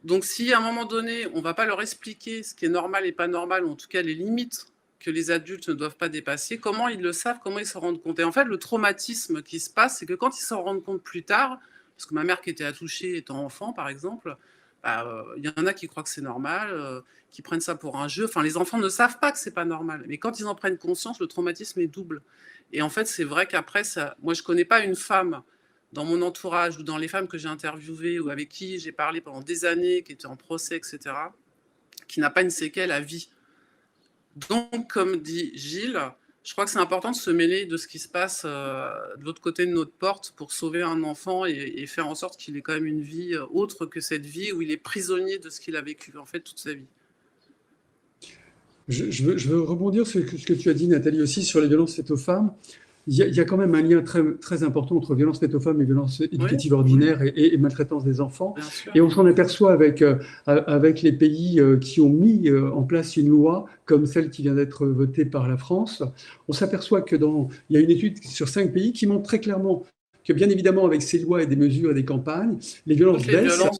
S3: Donc si à un moment donné, on ne va pas leur expliquer ce qui est normal et pas normal, ou en tout cas les limites que les adultes ne doivent pas dépasser, comment ils le savent, comment ils se rendent compte. Et en fait, le traumatisme qui se passe, c'est que quand ils s'en rendent compte plus tard, parce que ma mère qui était attouchée étant enfant, par exemple, y en a qui croient que c'est normal, qui prennent ça pour un jeu. Enfin, les enfants ne savent pas que c'est pas normal. Mais quand ils en prennent conscience, le traumatisme est double. Et en fait, c'est vrai qu'après, moi, je connais pas une femme dans mon entourage ou dans les femmes que j'ai interviewées ou avec qui j'ai parlé pendant des années, qui étaient en procès, etc., qui n'a pas une séquelle à vie. Donc, comme dit Gilles, je crois que c'est important de se mêler de ce qui se passe de l'autre côté de notre porte pour sauver un enfant et faire en sorte qu'il ait quand même une vie autre que cette vie où il est prisonnier de ce qu'il a vécu en fait toute sa vie.
S2: Je veux rebondir sur ce que tu as dit, Nathalie, aussi sur les violences faites aux femmes. Il y a quand même un lien très, très important entre violences faites aux femmes et violences éducatives ordinaires et maltraitance des enfants. Et on s'en aperçoit avec les pays qui ont mis en place une loi comme celle qui vient d'être votée par la France. On s'aperçoit il y a une étude sur 5 pays qui montre très clairement que, bien évidemment, avec ces lois et des mesures et des campagnes, les violences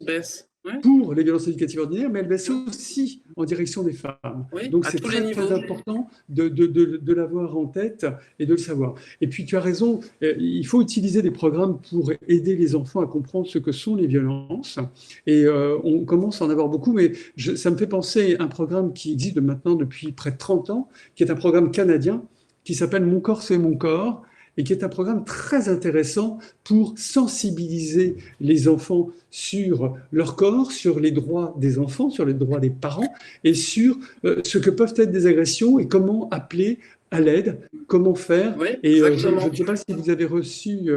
S2: baissent. Pour les violences éducatives ordinaires, mais elles baissent aussi en direction des femmes.
S3: Oui,
S2: donc c'est très, très important de l'avoir en tête et de le savoir. Et puis tu as raison, il faut utiliser des programmes pour aider les enfants à comprendre ce que sont les violences. Et on commence à en avoir beaucoup, mais ça me fait penser à un programme qui existe maintenant depuis près de 30 ans, qui est un programme canadien, qui s'appelle Mon corps, c'est mon corps, et qui est un programme très intéressant pour sensibiliser les enfants sur leur corps, sur les droits des enfants, sur les droits des parents, et sur ce que peuvent être des agressions et comment appeler à l'aide, comment faire.
S3: Oui,
S2: et je ne sais pas si vous avez reçu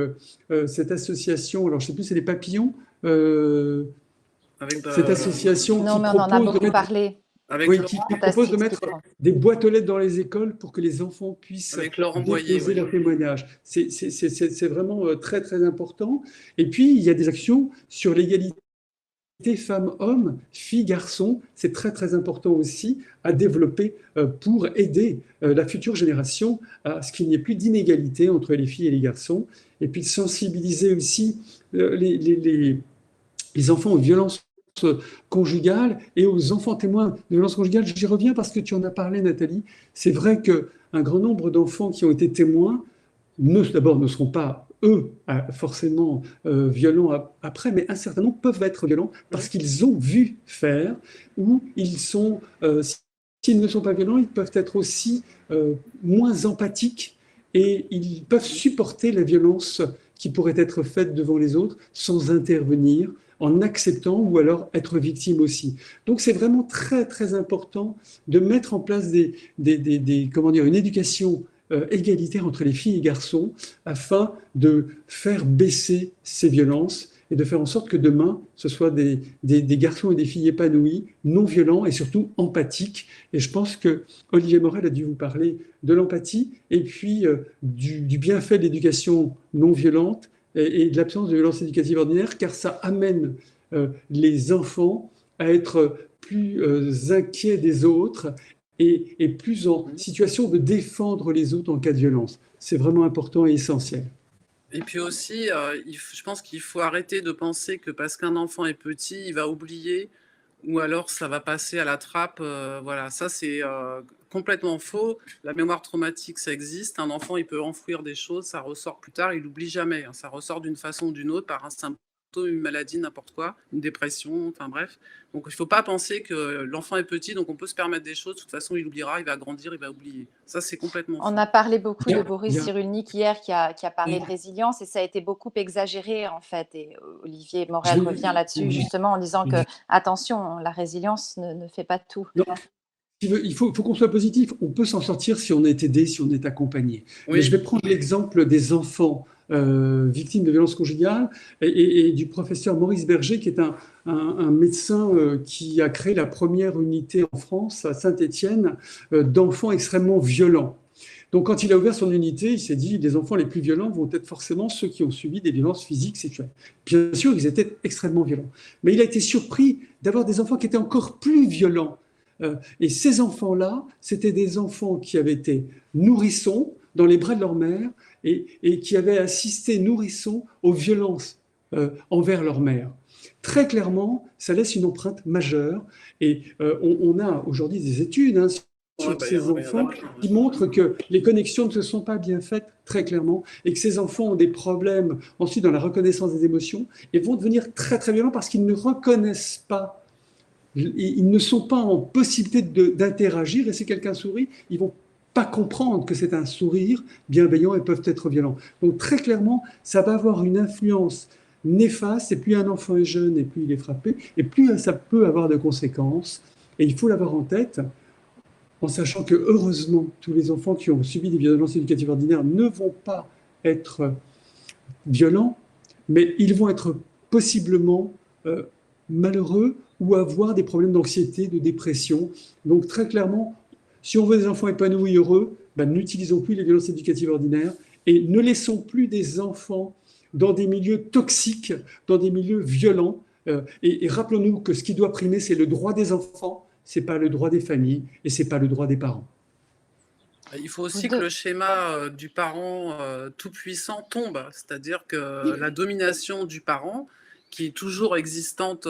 S2: cette association, alors je ne sais plus, c'est les papillons, cette association
S1: non, mais on en a beaucoup parlé.
S2: Qui propose de mettre des boîtes aux lettres dans les écoles pour que les enfants puissent déposer leur témoignage. C'est vraiment très, très important. Et puis, il y a des actions sur l'égalité femmes-hommes, filles-garçons, c'est très très important aussi à développer pour aider la future génération à ce qu'il n'y ait plus d'inégalité entre les filles et les garçons, et puis de sensibiliser aussi les enfants aux violences conjugales et aux enfants témoins de violences conjugales. J'y reviens parce que tu en as parlé, Nathalie. C'est vrai qu'un grand nombre d'enfants qui ont été témoins, d'abord, ne seront pas, eux, forcément violents après, mais un certain nombre peuvent être violents parce qu'ils ont vu faire, ou ils sont, s'ils ne sont pas violents, ils peuvent être aussi moins empathiques et ils peuvent supporter la violence qui pourrait être faite devant les autres sans intervenir, en acceptant ou alors être victime aussi. Donc c'est vraiment très très important de mettre en place comment dire, une éducation égalitaire entre les filles et les garçons afin de faire baisser ces violences et de faire en sorte que demain, ce soit des garçons et des filles épanouis, non violents et surtout empathiques. Et je pense que Olivier Morel a dû vous parler de l'empathie et puis du bienfait de l'éducation non violente et de l'absence de violence éducative ordinaire, car ça amène les enfants à être plus inquiets des autres et plus en situation de défendre les autres en cas de violence. C'est vraiment important et essentiel.
S3: Et puis aussi, je pense qu'il faut arrêter de penser que parce qu'un enfant est petit, il va oublier ou alors ça va passer à la trappe. Voilà, ça c'est complètement faux. La mémoire traumatique, ça existe. Un enfant, il peut enfouir des choses, ça ressort plus tard, il n'oublie jamais. Ça ressort d'une façon ou d'une autre par un symptôme, une maladie, n'importe quoi, une dépression, enfin bref. Donc il ne faut pas penser que l'enfant est petit, donc on peut se permettre des choses. De toute façon, il oubliera, il va grandir, il va oublier. Ça, c'est complètement faux.
S1: On a parlé beaucoup de Boris Cyrulnik hier qui a parlé de résilience et ça a été beaucoup exagéré en fait. Et Olivier Morel revient là-dessus justement en disant que attention, la résilience ne fait pas tout.
S2: Non. Il faut qu'on soit positif. On peut s'en sortir si on est aidé, si on est accompagné. Oui. Mais je vais prendre l'exemple des enfants victimes de violences conjugales et du professeur Maurice Berger, qui est un médecin qui a créé la première unité en France, à Saint-Étienne, d'enfants extrêmement violents. Donc, quand il a ouvert son unité, il s'est dit les enfants les plus violents vont être forcément ceux qui ont subi des violences physiques, sexuelles. Bien sûr, ils étaient extrêmement violents. Mais il a été surpris d'avoir des enfants qui étaient encore plus violents. Et ces enfants-là, c'était des enfants qui avaient été nourrissons dans les bras de leur mère et qui avaient assisté nourrissons aux violences envers leur mère. Très clairement, ça laisse une empreinte majeure. Et on a aujourd'hui des études sur ces enfants qui montrent que les connexions ne se sont pas bien faites, très clairement, et que ces enfants ont des problèmes ensuite dans la reconnaissance des émotions et vont devenir très très violents parce qu'ils ne reconnaissent pas. Ils ne sont pas en possibilité d'interagir et si quelqu'un sourit, ils ne vont pas comprendre que c'est un sourire bienveillant et peuvent être violents. Donc très clairement, ça va avoir une influence néfaste et plus un enfant est jeune et plus il est frappé et plus ça peut avoir de conséquences. Et il faut l'avoir en tête en sachant que heureusement, tous les enfants qui ont subi des violences éducatives ordinaires ne vont pas être violents, mais ils vont être possiblement malheureux ou avoir des problèmes d'anxiété, de dépression. Donc très clairement, si on veut des enfants épanouis, heureux, n'utilisons plus les violences éducatives ordinaires et ne laissons plus des enfants dans des milieux toxiques, dans des milieux violents. Et rappelons-nous que ce qui doit primer, c'est le droit des enfants, ce n'est pas le droit des familles et ce n'est pas le droit des parents.
S3: Il faut aussi que le schéma du parent tout-puissant tombe, c'est-à-dire que la domination du parent, qui est toujours existante,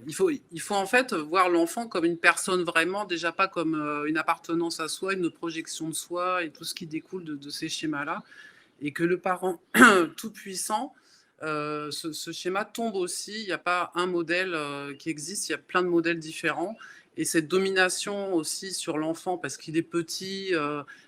S3: il faut en fait voir l'enfant comme une personne vraiment, déjà pas comme une appartenance à soi, une projection de soi et tout ce qui découle de ces schémas-là, et que le parent tout-puissant, ce schéma tombe aussi. Il n'y a pas un modèle qui existe, il y a plein de modèles différents. Et cette domination aussi sur l'enfant, parce qu'il est petit,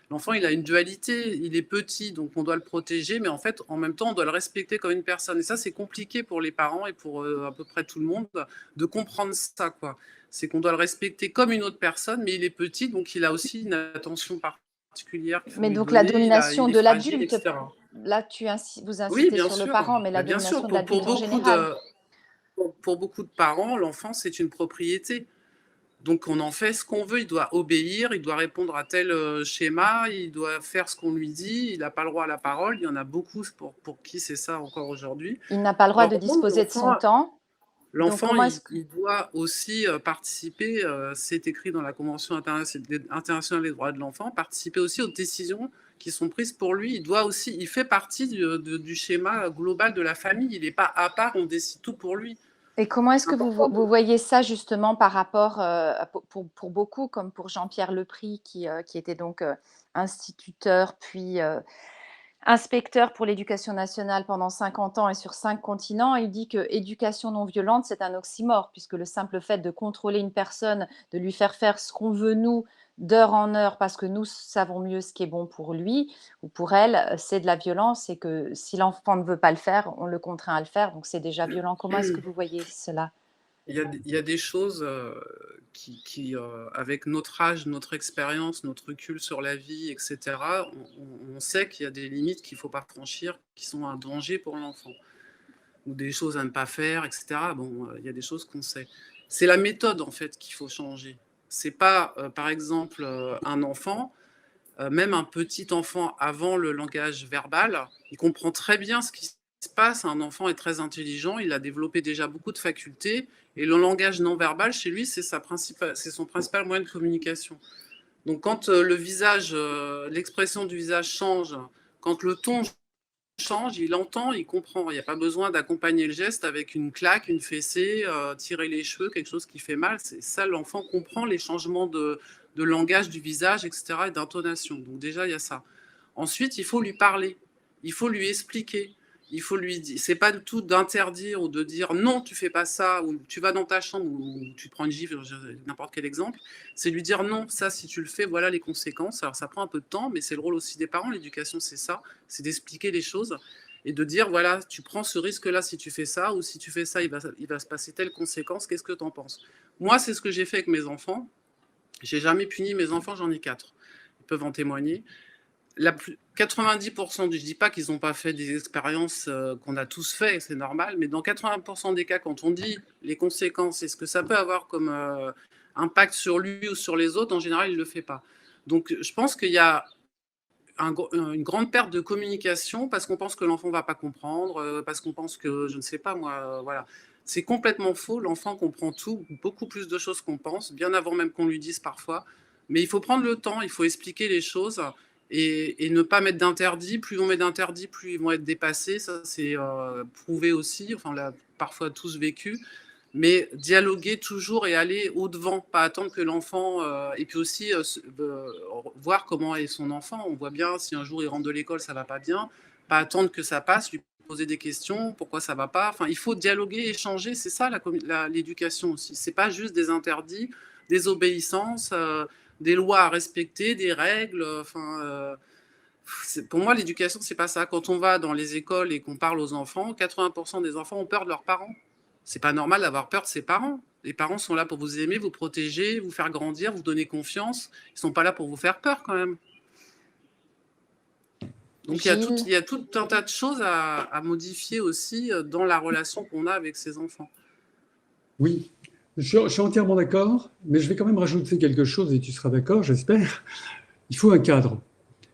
S3: l'enfant il a une dualité, il est petit, donc on doit le protéger, mais en fait, en même temps, on doit le respecter comme une personne. Et ça, c'est compliqué pour les parents et pour à peu près tout le monde de comprendre ça, quoi. C'est qu'on doit le respecter comme une autre personne, mais il est petit, donc il a aussi une attention particulière.
S1: Mais donc la domination de l'adulte, là vous insistez sur le parent, mais la domination de l'adulte en général.
S3: Pour beaucoup de parents, l'enfant c'est une propriété. Donc on en fait ce qu'on veut, il doit obéir, il doit répondre à tel schéma, il doit faire ce qu'on lui dit, il n'a pas le droit à la parole. Il y en a beaucoup pour qui c'est ça encore aujourd'hui.
S1: Il n'a pas le droit de disposer de son temps. Donc,
S3: L'enfant,
S1: comment est-ce que...
S3: il doit aussi participer, c'est écrit dans la Convention internationale des droits de l'enfant, participer aussi aux décisions qui sont prises pour lui. Il doit aussi, il fait partie du schéma global de la famille. Il n'est pas à part, on décide tout pour lui.
S1: Et comment est-ce
S3: C'est
S1: que
S3: important.
S1: vous voyez ça justement par rapport, pour beaucoup, comme pour Jean-Pierre Lepris, qui était donc instituteur, puis inspecteur pour l'éducation nationale pendant 50 ans et sur 5 continents, il dit que éducation non violente, c'est un oxymore, puisque le simple fait de contrôler une personne, de lui faire faire ce qu'on veut nous, d'heure en heure, parce que nous savons mieux ce qui est bon pour lui ou pour elle, c'est de la violence, et que si l'enfant ne veut pas le faire, on le contraint à le faire, donc c'est déjà violent. Comment est-ce que vous voyez cela?
S3: Il y a des choses avec notre âge, notre expérience, notre recul sur la vie, etc., on sait qu'il y a des limites qu'il ne faut pas franchir, qui sont un danger pour l'enfant, ou des choses à ne pas faire, etc. Bon, il y a des choses qu'on sait. C'est la méthode, en fait, qu'il faut changer. C'est pas, par exemple, un enfant, même un petit enfant avant le langage verbal, il comprend très bien ce qui se passe. Un enfant est très intelligent, il a développé déjà beaucoup de facultés, et le langage non verbal, chez lui, c'est son principal moyen de communication. Donc quand le visage, l'expression du visage change, quand le ton change, il entend, il comprend. Il n'y a pas besoin d'accompagner le geste avec une claque, une fessée, tirer les cheveux, quelque chose qui fait mal. C'est ça, l'enfant comprend les changements de langage du visage, etc., et d'intonation. Donc déjà, il y a ça. Ensuite, il faut lui parler, il faut lui expliquer. Il faut lui dire, c'est pas du tout d'interdire ou de dire non, tu fais pas ça, ou tu vas dans ta chambre, ou tu prends une gifle, n'importe quel exemple. C'est lui dire non, ça, si tu le fais, voilà les conséquences. Alors ça prend un peu de temps, mais c'est le rôle aussi des parents. L'éducation, c'est ça, c'est d'expliquer les choses et de dire voilà, tu prends ce risque-là si tu fais ça, ou si tu fais ça, il va se passer telle conséquence. Qu'est-ce que tu en penses? Moi, c'est ce que j'ai fait avec mes enfants. J'ai jamais puni mes enfants, j'en ai 4. Ils peuvent en témoigner. 90% je dis pas qu'ils n'ont pas fait des expériences qu'on a tous fait, c'est normal, mais dans 80% des cas, quand on dit les conséquences et ce que ça peut avoir comme impact sur lui ou sur les autres, en général, il ne le fait pas. Donc, je pense qu'il y a une grande perte de communication parce qu'on pense que l'enfant ne va pas comprendre, parce qu'on pense que, je ne sais pas moi, voilà. C'est complètement faux, l'enfant comprend tout, beaucoup plus de choses qu'on pense, bien avant même qu'on lui dise parfois. Mais il faut prendre le temps, il faut expliquer les choses et ne pas mettre d'interdits. Plus on met d'interdits, plus ils vont être dépassés. Ça, c'est prouvé aussi, enfin, on l'a parfois tous vécu. Mais dialoguer toujours et aller au-devant, pas attendre que l'enfant... et puis aussi voir comment est son enfant. On voit bien si un jour il rentre de l'école, ça va pas bien. Pas attendre que ça passe, lui poser des questions, pourquoi ça va pas. Enfin, il faut dialoguer, échanger. C'est ça l'éducation aussi. C'est pas juste des interdits, des obéissances, des lois à respecter, des règles. Enfin, pour moi, l'éducation, c'est pas ça. Quand on va dans les écoles et qu'on parle aux enfants, 80% des enfants ont peur de leurs parents. C'est pas normal d'avoir peur de ses parents. Les parents sont là pour vous aimer, vous protéger, vous faire grandir, vous donner confiance. Ils sont pas là pour vous faire peur quand même. Donc il y a tout un tas de choses à modifier aussi dans la relation qu'on a avec ses enfants.
S2: Oui, je suis entièrement d'accord, mais je vais quand même rajouter quelque chose et tu seras d'accord, j'espère. Il faut un cadre.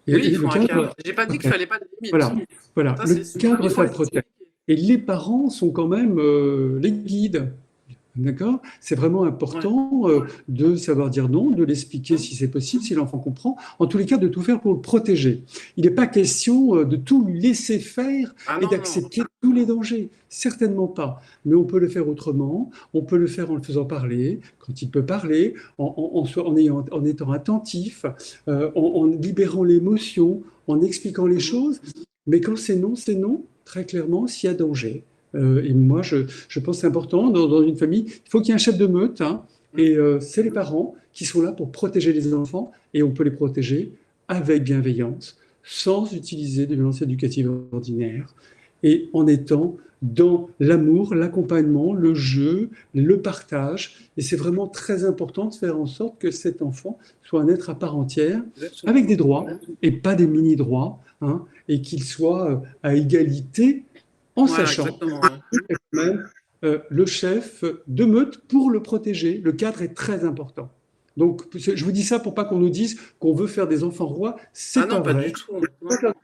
S3: Oui, il faut un cadre. J'ai pas dit qu'il fallait pas de limite.
S2: Voilà.
S3: Ça,
S2: Le cadre, ça protège. Et les parents sont quand même les guides. D'accord? C'est vraiment important de savoir dire non, de l'expliquer si c'est possible, si l'enfant comprend. En tous les cas, de tout faire pour le protéger. Il n'est pas question de tout lui laisser faire et d'accepter tous les dangers. Certainement pas. Mais on peut le faire autrement. On peut le faire en le faisant parler, quand il peut parler, en étant attentif, en libérant l'émotion, en expliquant les choses. Mais quand c'est non, très clairement, s'il y a danger. Et moi, je pense que c'est important dans une famille. Il faut qu'il y ait un chef de meute, hein, et c'est les parents qui sont là pour protéger les enfants, et on peut les protéger avec bienveillance, sans utiliser de violence éducative ordinaire, et en étant dans l'amour, l'accompagnement, le jeu, le partage. Et c'est vraiment très important de faire en sorte que cet enfant soit un être à part entière, avec des droits, et pas des mini-droits, hein, et qu'il soit à égalité, en sachant même le chef de meute pour le protéger. Le cadre est très important. Donc, je vous dis ça pour pas qu'on nous dise qu'on veut faire des enfants rois. C'est pas vrai.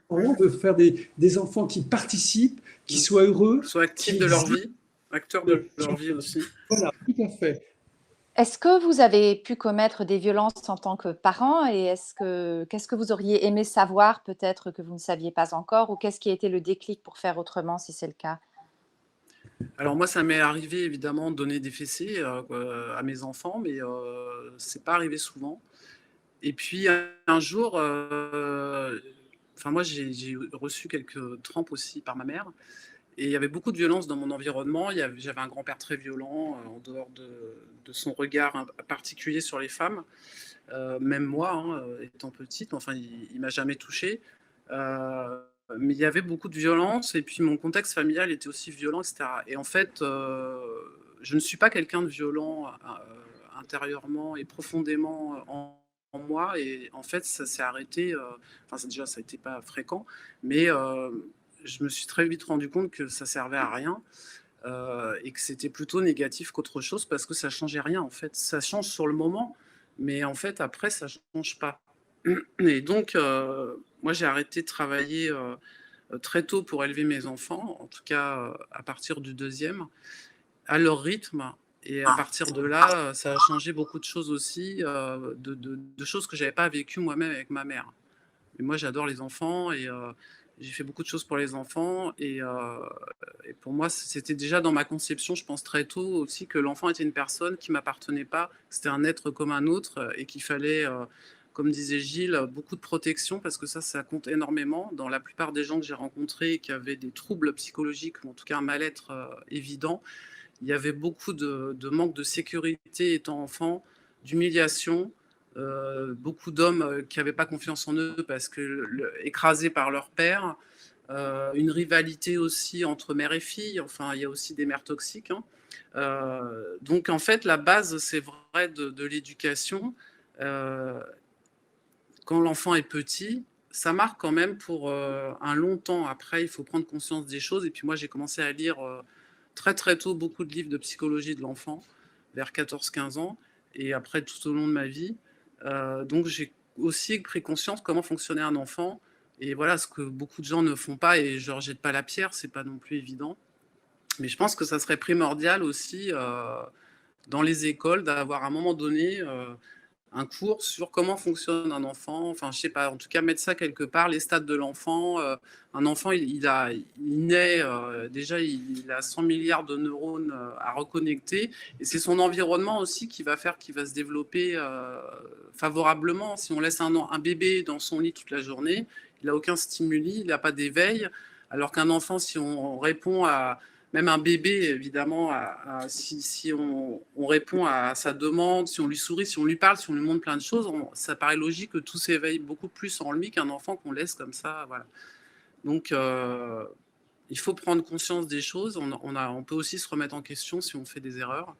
S2: On veut faire des enfants qui participent, qui soient heureux,
S3: qui soient actifs de leur vie. acteurs de leur vie aussi.
S2: Voilà, tout à fait.
S1: Est-ce que vous avez pu commettre des violences en tant que parent et qu'est-ce que vous auriez aimé savoir peut-être que vous ne saviez pas encore ou qu'est-ce qui a été le déclic pour faire autrement si c'est le cas?
S3: Alors moi, ça m'est arrivé évidemment de donner des fessées à mes enfants, mais c'est pas arrivé souvent. Et puis un jour, enfin moi j'ai reçu quelques trempes aussi par ma mère. Et il y avait beaucoup de violence dans mon environnement. J'avais un grand-père très violent, en dehors de son regard particulier sur les femmes. Même moi, hein, étant petite, enfin, il m'a jamais touchée. Mais il y avait beaucoup de violence, et puis mon contexte familial était aussi violent, etc. Et en fait, je ne suis pas quelqu'un de violent intérieurement et profondément en moi. Et en fait, ça s'est arrêté. Enfin, déjà, ça n'était pas fréquent, mais je me suis très vite rendu compte que ça servait à rien et que c'était plutôt négatif qu'autre chose parce que ça changeait rien en fait. Ça change sur le moment, mais en fait après ça change pas. Et donc moi j'ai arrêté de travailler très tôt pour élever mes enfants, en tout cas à partir du deuxième, à leur rythme. Et à partir de là, ça a changé beaucoup de choses aussi, de choses que j'avais pas vécues moi-même avec ma mère. Et moi, j'adore les enfants et j'ai fait beaucoup de choses pour les enfants. Et pour moi, c'était déjà dans ma conception, je pense très tôt aussi, que l'enfant était une personne qui ne m'appartenait pas. C'était un être comme un autre et qu'il fallait, comme disait Gilles, beaucoup de protection parce que ça compte énormément. Dans la plupart des gens que j'ai rencontrés qui avaient des troubles psychologiques, ou en tout cas un mal-être évident, il y avait beaucoup de manque de sécurité étant enfant, d'humiliation. Beaucoup d'hommes qui n'avaient pas confiance en eux parce que écrasés par leur père, une rivalité aussi entre mère et fille, enfin il y a aussi des mères toxiques, hein. Donc en fait la base c'est vrai de l'éducation. Quand l'enfant est petit, ça marque quand même pour un long temps. Après il faut prendre conscience des choses, et puis moi j'ai commencé à lire très très tôt beaucoup de livres de psychologie de l'enfant vers 14-15 ans, et après tout au long de ma vie. Donc j'ai aussi pris conscience comment fonctionnait un enfant, et voilà ce que beaucoup de gens ne font pas, et je leur jette pas la pierre, c'est pas non plus évident, mais je pense que ça serait primordial aussi dans les écoles d'avoir à un moment donné un cours sur comment fonctionne un enfant, enfin je sais pas, en tout cas mettre ça quelque part, les stades de l'enfant. Un enfant, il naît, déjà il a 100 milliards de neurones à reconnecter, et c'est son environnement aussi qui va faire qu'il va se développer favorablement. Si on laisse un bébé dans son lit toute la journée, il n'a aucun stimuli, il n'a pas d'éveil, alors qu'un enfant, si on répond à même un bébé, évidemment, si on répond à sa demande, si on lui sourit, si on lui parle, si on lui montre plein de choses, ça paraît logique que tout s'éveille beaucoup plus en lui qu'un enfant qu'on laisse comme ça. Voilà. Donc, il faut prendre conscience des choses. On peut aussi se remettre en question si on fait des erreurs.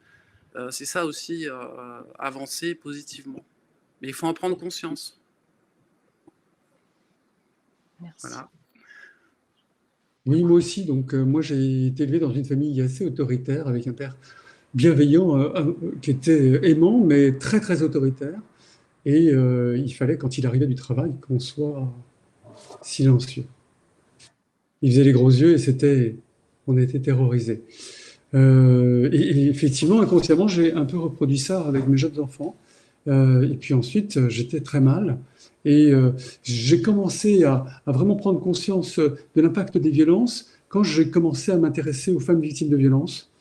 S3: C'est ça aussi, avancer positivement. Mais il faut en prendre conscience.
S1: Merci.
S3: Voilà.
S2: Oui, moi aussi. Donc, moi, j'ai été élevé dans une famille assez autoritaire, avec un père bienveillant, qui était aimant, mais très, très autoritaire. Et il fallait, quand il arrivait du travail, qu'on soit silencieux. Il faisait les gros yeux et on était terrorisés. Et effectivement, inconsciemment, j'ai un peu reproduit ça avec mes jeunes enfants. Et puis ensuite, j'étais très mal. Et j'ai commencé à vraiment prendre conscience de l'impact des violences quand j'ai commencé à m'intéresser aux femmes victimes de violences.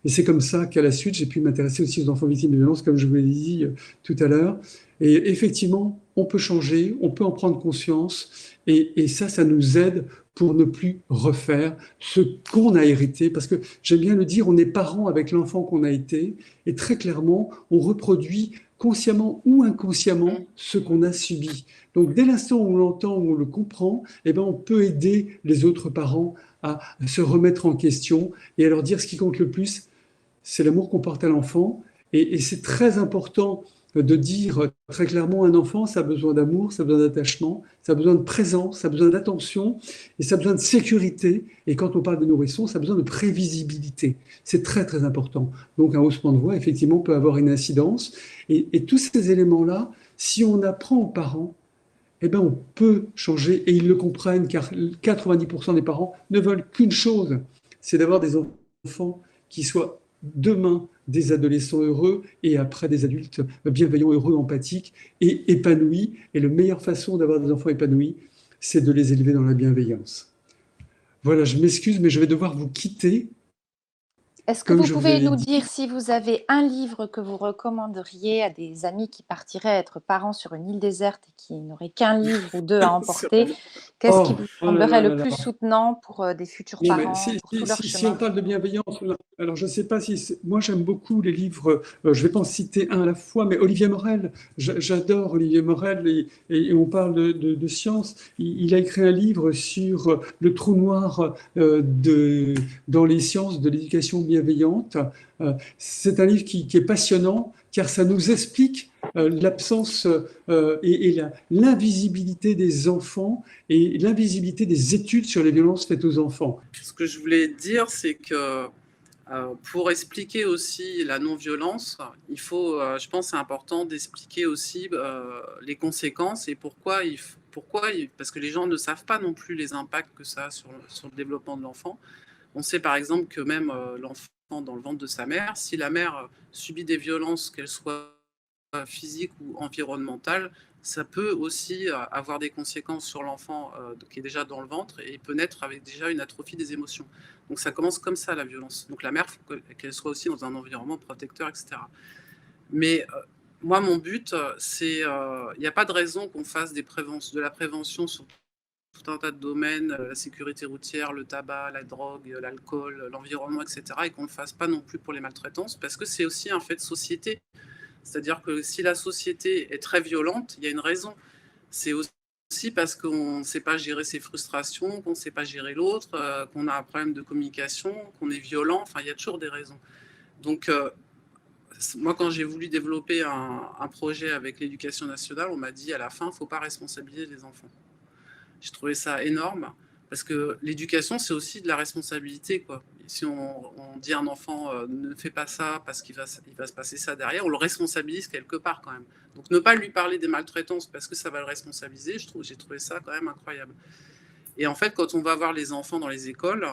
S2: Et c'est comme ça qu'à la suite, j'ai pu m'intéresser aussi aux enfants victimes de violences, comme je vous l'ai dit tout à l'heure. Et effectivement, on peut changer, on peut en prendre conscience. Et ça nous aide pour ne plus refaire ce qu'on a hérité. Parce que j'aime bien le dire, on est parent avec l'enfant qu'on a été. Et très clairement, on reproduit consciemment ou inconsciemment ce qu'on a subi. Donc dès l'instant où on l'entend, où on le comprend, eh ben, on peut aider les autres parents à se remettre en question et à leur dire ce qui compte le plus, c'est l'amour qu'on porte à l'enfant. Et c'est très important de dire très clairement un enfant, ça a besoin d'amour, ça a besoin d'attachement, ça a besoin de présence, ça a besoin d'attention et ça a besoin de sécurité. Et quand on parle de nourrisson, ça a besoin de prévisibilité. C'est très, très important. Donc un haussement de voix, effectivement, peut avoir une incidence. Et tous ces éléments-là, si on apprend aux parents, eh ben, on peut changer et ils le comprennent car 90% des parents ne veulent qu'une chose, c'est d'avoir des enfants qui soient demain des adolescents heureux et après des adultes bienveillants, heureux, empathiques et épanouis. Et la meilleure façon d'avoir des enfants épanouis, c'est de les élever dans la bienveillance. Voilà, je m'excuse, mais je vais devoir vous quitter.
S1: Est-ce que
S2: Comme
S1: vous
S2: je vous
S1: pouvez
S2: l'avais
S1: nous
S2: dit,
S1: dire si vous avez un livre que vous recommanderiez à des amis qui partiraient être parents sur une île déserte et qui n'auraient qu'un livre ou deux à emporter? Qu'est-ce qui
S2: oh,
S1: vous
S2: oh là
S1: semblerait
S2: là
S1: le
S2: là
S1: plus
S2: là.
S1: soutenant pour des futurs
S2: Non, mais
S1: parents, pour tout leur
S2: si on
S1: chemin?
S2: parle de bienveillance, alors je ne sais pas si moi j'aime beaucoup les livres, je ne vais pas en citer un à la fois, mais Olivier Morel, j'adore Olivier Morel et on parle de science. Il a écrit un livre sur le trou noir dans les sciences de l'éducation bienveillante. C'est un livre qui est passionnant car ça nous explique l'absence et l'invisibilité des enfants et l'invisibilité des études sur les violences faites aux enfants.
S3: Ce que je voulais dire, c'est que pour expliquer aussi la non-violence, il faut, je pense, c'est important d'expliquer aussi les conséquences et parce que les gens ne savent pas non plus les impacts que ça a sur le développement de l'enfant. On sait par exemple que même l'enfant dans le ventre de sa mère, si la mère subit des violences, qu'elles soient physiques ou environnementales, ça peut aussi avoir des conséquences sur l'enfant qui est déjà dans le ventre et il peut naître avec déjà une atrophie des émotions. Donc ça commence comme ça la violence. Donc la mère, il faut qu'elle soit aussi dans un environnement protecteur, etc. Mais moi, mon but, c'est, il n'y a pas de raison qu'on fasse de la prévention sur tout un tas de domaines, la sécurité routière, le tabac, la drogue, l'alcool, l'environnement, etc., et qu'on ne le fasse pas non plus pour les maltraitances, parce que c'est aussi un fait de société. C'est-à-dire que si la société est très violente, il y a une raison. C'est aussi parce qu'on ne sait pas gérer ses frustrations, qu'on ne sait pas gérer l'autre, qu'on a un problème de communication, qu'on est violent, enfin, il y a toujours des raisons. Donc, moi, quand j'ai voulu développer un projet avec l'éducation nationale, on m'a dit à la fin, il ne faut pas responsabiliser les enfants. J'ai trouvé ça énorme parce que l'éducation, c'est aussi de la responsabilité, quoi. Si on dit à un enfant ne fais pas ça parce qu'il va se passer ça derrière, on le responsabilise quelque part quand même. Donc ne pas lui parler des maltraitances parce que ça va le responsabiliser, j'ai trouvé ça quand même incroyable. Et en fait, quand on va voir les enfants dans les écoles,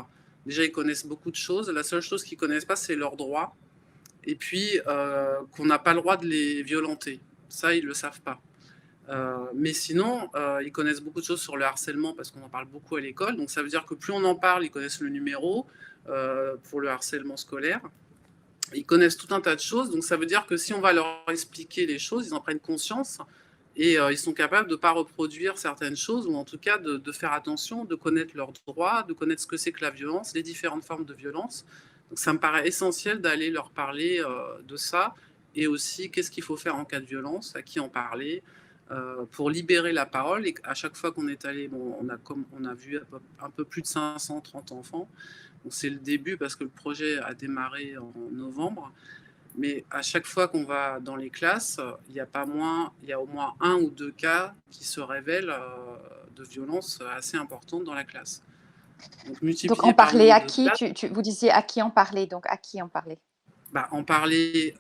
S3: déjà ils connaissent beaucoup de choses. La seule chose qu'ils connaissent pas, c'est leurs droits. Et puis qu'on n'a pas le droit de les violenter. Ça, ils le savent pas. Mais sinon, ils connaissent beaucoup de choses sur le harcèlement parce qu'on en parle beaucoup à l'école. Donc ça veut dire que plus on en parle, ils connaissent le numéro pour le harcèlement scolaire. Ils connaissent tout un tas de choses. Donc ça veut dire que si on va leur expliquer les choses, ils en prennent conscience et ils sont capables de ne pas reproduire certaines choses ou en tout cas de faire attention, de connaître leurs droits, de connaître ce que c'est que la violence, les différentes formes de violence. Donc ça me paraît essentiel d'aller leur parler de ça et aussi qu'est-ce qu'il faut faire en cas de violence, à qui en parler, pour libérer la parole. Et à chaque fois qu'on est allé, bon, on a vu un peu plus de 530 enfants. Donc c'est le début parce que le projet a démarré en novembre. Mais à chaque fois qu'on va dans les classes, il y a au moins un ou deux cas qui se révèlent de violence assez importante dans la classe. Donc
S1: Donc en
S3: multiplié par le
S1: parler
S3: nombre
S1: à
S3: de
S1: qui?
S3: classes,
S1: Vous disiez à qui en parler, donc à qui en parler?
S3: en parler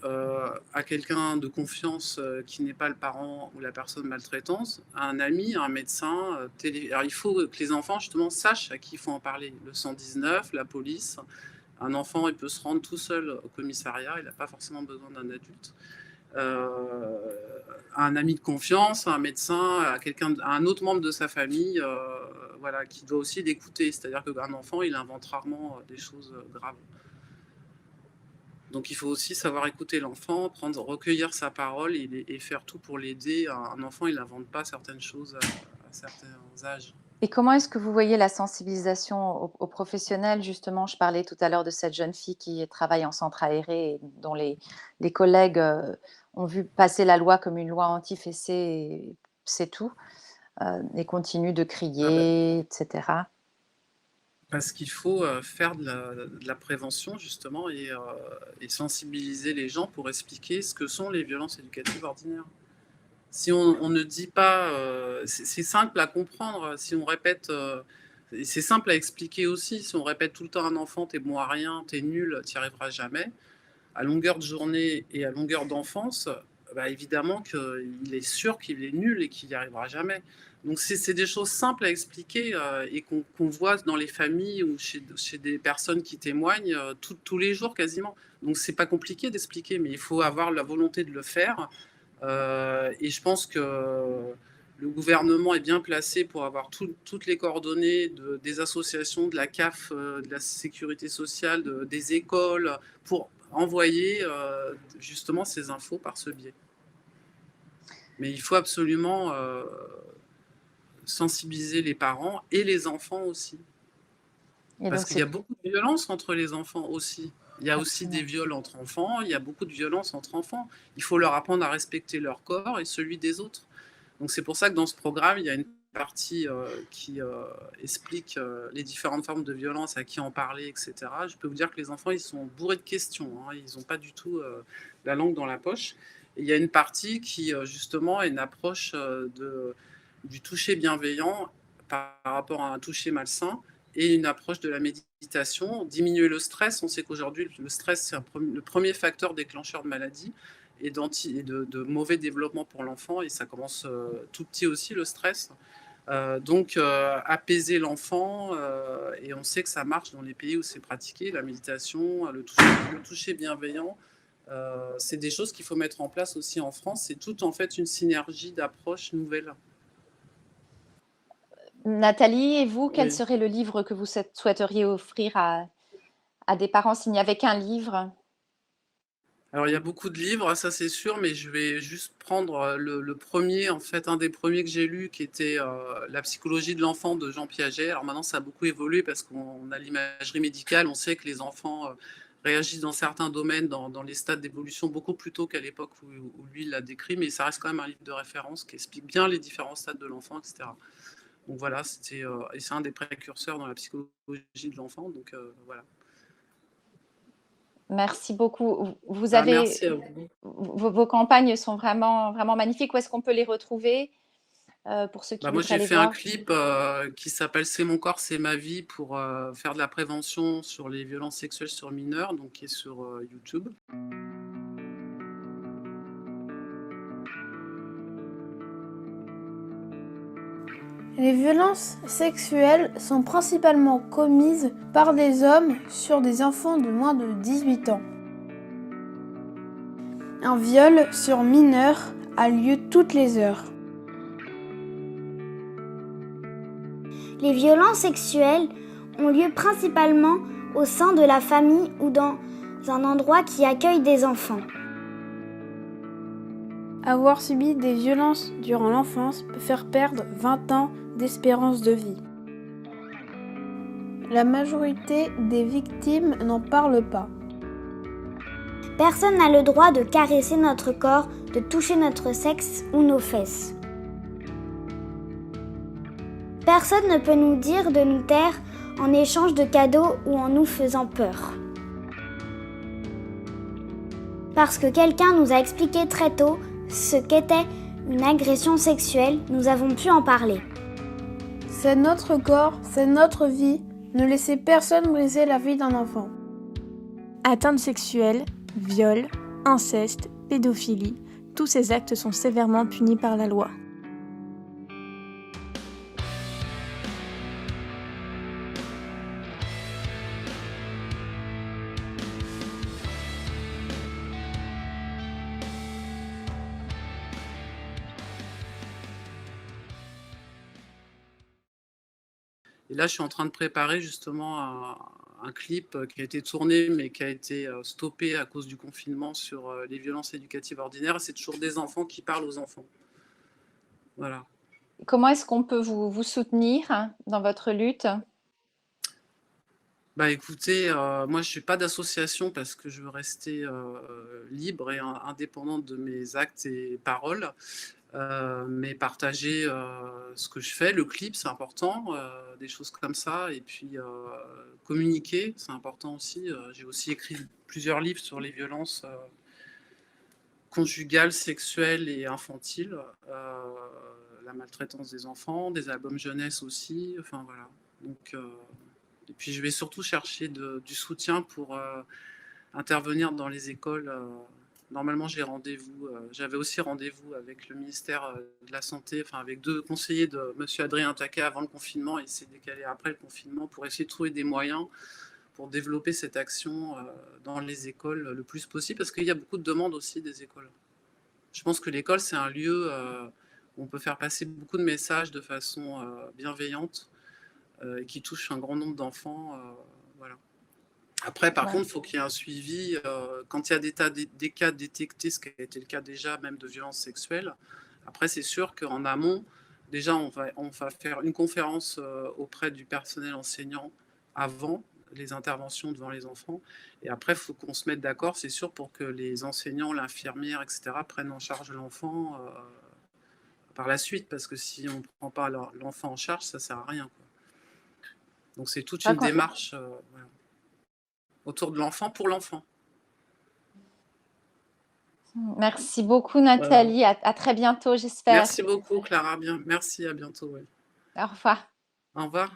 S3: à quelqu'un de confiance qui n'est pas le parent ou la personne maltraitante, à un ami, à un médecin. Alors il faut que les enfants justement sachent à qui il faut en parler. Le 119, la police. Un enfant, il peut se rendre tout seul au commissariat, il n'a pas forcément besoin d'un adulte. À un ami de confiance, à un médecin, à un autre membre de sa famille, voilà, qui doit aussi l'écouter. C'est-à-dire qu'un enfant, il invente rarement des choses graves. Donc il faut aussi savoir écouter l'enfant, recueillir sa parole et faire tout pour l'aider. Un enfant, il n'invente pas certaines choses à certains âges.
S1: Et comment est-ce que vous voyez la sensibilisation aux professionnels? Justement, je parlais tout à l'heure de cette jeune fille qui travaille en centre aéré et dont les collègues ont vu passer la loi comme une loi anti-fessée et c'est tout, et continuent de
S3: Ah ben,
S1: crier, etc.
S3: parce qu'il faut faire de la prévention justement et sensibiliser les gens pour expliquer ce que sont les violences éducatives ordinaires. Si on ne dit pas, c'est simple à comprendre, si on répète, c'est simple à expliquer aussi, si on répète tout le temps à un enfant, t'es bon à rien, t'es nul, t'y arriveras jamais, à longueur de journée et à longueur d'enfance, évidemment qu'il est sûr qu'il est nul et qu'il n'y arrivera jamais. Donc c'est des choses simples à expliquer et qu'on voit dans les familles ou chez des personnes qui témoignent tous les jours quasiment. Donc c'est pas compliqué d'expliquer, mais il faut avoir la volonté de le faire. Et je pense que le gouvernement est bien placé pour avoir toutes les coordonnées des associations, de la CAF, de la sécurité sociale, des écoles, pour envoyer justement ces infos par ce biais. Mais il faut absolument sensibiliser les parents et les enfants aussi.
S1: Et
S3: Parce
S1: donc,
S3: qu'il y a beaucoup de violence entre les enfants aussi. Il y a aussi
S1: absolument.
S3: des viols entre enfants, il y a beaucoup de violence entre enfants. Il faut leur apprendre à respecter leur corps et celui des autres. Donc c'est pour ça que dans ce programme, il y a une partie qui explique les différentes formes de violence, à qui en parler, etc. Je peux vous dire que les enfants, ils sont bourrés de questions. Hein. Ils n'ont pas du tout la langue dans la poche. Et il y a une partie qui, justement, est une approche du toucher bienveillant par rapport à un toucher malsain et une approche de la méditation, diminuer le stress. On sait qu'aujourd'hui, le stress, c'est le premier facteur déclencheur de maladie et de mauvais développement pour l'enfant, et ça commence tout petit aussi, le stress. Donc, apaiser l'enfant, et on sait que ça marche dans les pays où c'est pratiqué, la méditation, le toucher bienveillant. C'est des choses qu'il faut mettre en place aussi en France. C'est tout en fait une synergie d'approches nouvelles.
S1: Nathalie, et vous, quel
S3: Oui.
S1: serait le livre que vous souhaiteriez offrir à des parents s'il n'y avait qu'un livre?
S3: Alors, il y a beaucoup de livres, ça c'est sûr, mais je vais juste prendre le premier, en fait, un des premiers que j'ai lu, qui était La psychologie de l'enfant de Jean Piaget. Alors maintenant, ça a beaucoup évolué parce qu'on a l'imagerie médicale, on sait que les enfants réagissent dans certains domaines, dans les stades d'évolution, beaucoup plus tôt qu'à l'époque où lui il l'a décrit, mais ça reste quand même un livre de référence qui explique bien les différents stades de l'enfant, etc. Donc voilà, et c'est un des précurseurs dans la psychologie de l'enfant, donc voilà.
S1: Merci beaucoup. Vous avez,
S3: Merci à vous.
S1: vos campagnes sont vraiment, vraiment magnifiques. Où est-ce qu'on peut les retrouver pour ceux qui
S3: Moi,
S1: voudraient
S3: j'ai
S1: les
S3: fait un
S1: voir?
S3: clip qui s'appelle C'est mon corps, c'est ma vie pour faire de la prévention sur les violences sexuelles sur mineurs, donc qui est sur YouTube.
S4: Les violences sexuelles sont principalement commises par des hommes sur des enfants de moins de 18 ans. Un viol sur mineur a lieu toutes les heures.
S5: Les violences sexuelles ont lieu principalement au sein de la famille ou dans un endroit qui accueille des enfants.
S4: Avoir subi des violences durant l'enfance peut faire perdre 20 ans d'espérance de vie. La majorité des victimes n'en parlent pas.
S5: Personne n'a le droit de caresser notre corps, de toucher notre sexe ou nos fesses. Personne ne peut nous dire de nous taire en échange de cadeaux ou en nous faisant peur. Parce que quelqu'un nous a expliqué très tôt ce qu'était une agression sexuelle, nous avons pu en parler.
S4: C'est notre corps, c'est notre vie. Ne laissez personne briser la vie d'un enfant.
S6: Atteinte sexuelle, viol, inceste, pédophilie, tous ces actes sont sévèrement punis par la loi.
S3: Et là, je suis en train de préparer justement un clip qui a été tourné mais qui a été stoppé à cause du confinement sur les violences éducatives ordinaires. C'est toujours des enfants qui parlent aux enfants. Voilà.
S1: Comment est-ce qu'on peut vous soutenir dans votre lutte?
S3: Écoutez, moi je ne suis pas d'association parce que je veux rester libre et indépendante de mes actes et paroles. Mais partager ce que je fais, le clip c'est important, des choses comme ça, et puis communiquer c'est important aussi. J'ai aussi écrit plusieurs livres sur les violences conjugales, sexuelles et infantiles, la maltraitance des enfants, des albums jeunesse aussi, enfin voilà. Donc, et puis je vais surtout chercher du soutien pour intervenir dans les écoles Normalement, j'ai rendez-vous. J'avais aussi rendez-vous avec le ministère de la Santé, enfin avec 2 conseillers de Monsieur Adrien Taquet avant le confinement, et il s'est décalé après le confinement pour essayer de trouver des moyens pour développer cette action dans les écoles le plus possible, parce qu'il y a beaucoup de demandes aussi des écoles. Je pense que l'école, c'est un lieu où on peut faire passer beaucoup de messages de façon bienveillante et qui touche un grand nombre d'enfants. Voilà. Après, par contre, il faut qu'il y ait un suivi. Quand il y a des cas détectés, ce qui a été le cas déjà même de violences sexuelles, après, c'est sûr qu'en amont, déjà, on va faire une conférence auprès du personnel enseignant avant les interventions devant les enfants. Et après, il faut qu'on se mette d'accord, c'est sûr, pour que les enseignants, l'infirmière, etc., prennent en charge l'enfant par la suite, parce que si on ne prend pas l'enfant en charge, ça ne sert à rien, quoi. Donc, c'est toute une démarche voilà, autour de l'enfant pour l'enfant.
S1: Merci beaucoup, Nathalie. À très bientôt, j'espère.
S3: Merci beaucoup, Clara. Merci, à bientôt. Ouais.
S1: Au revoir.
S3: Au revoir.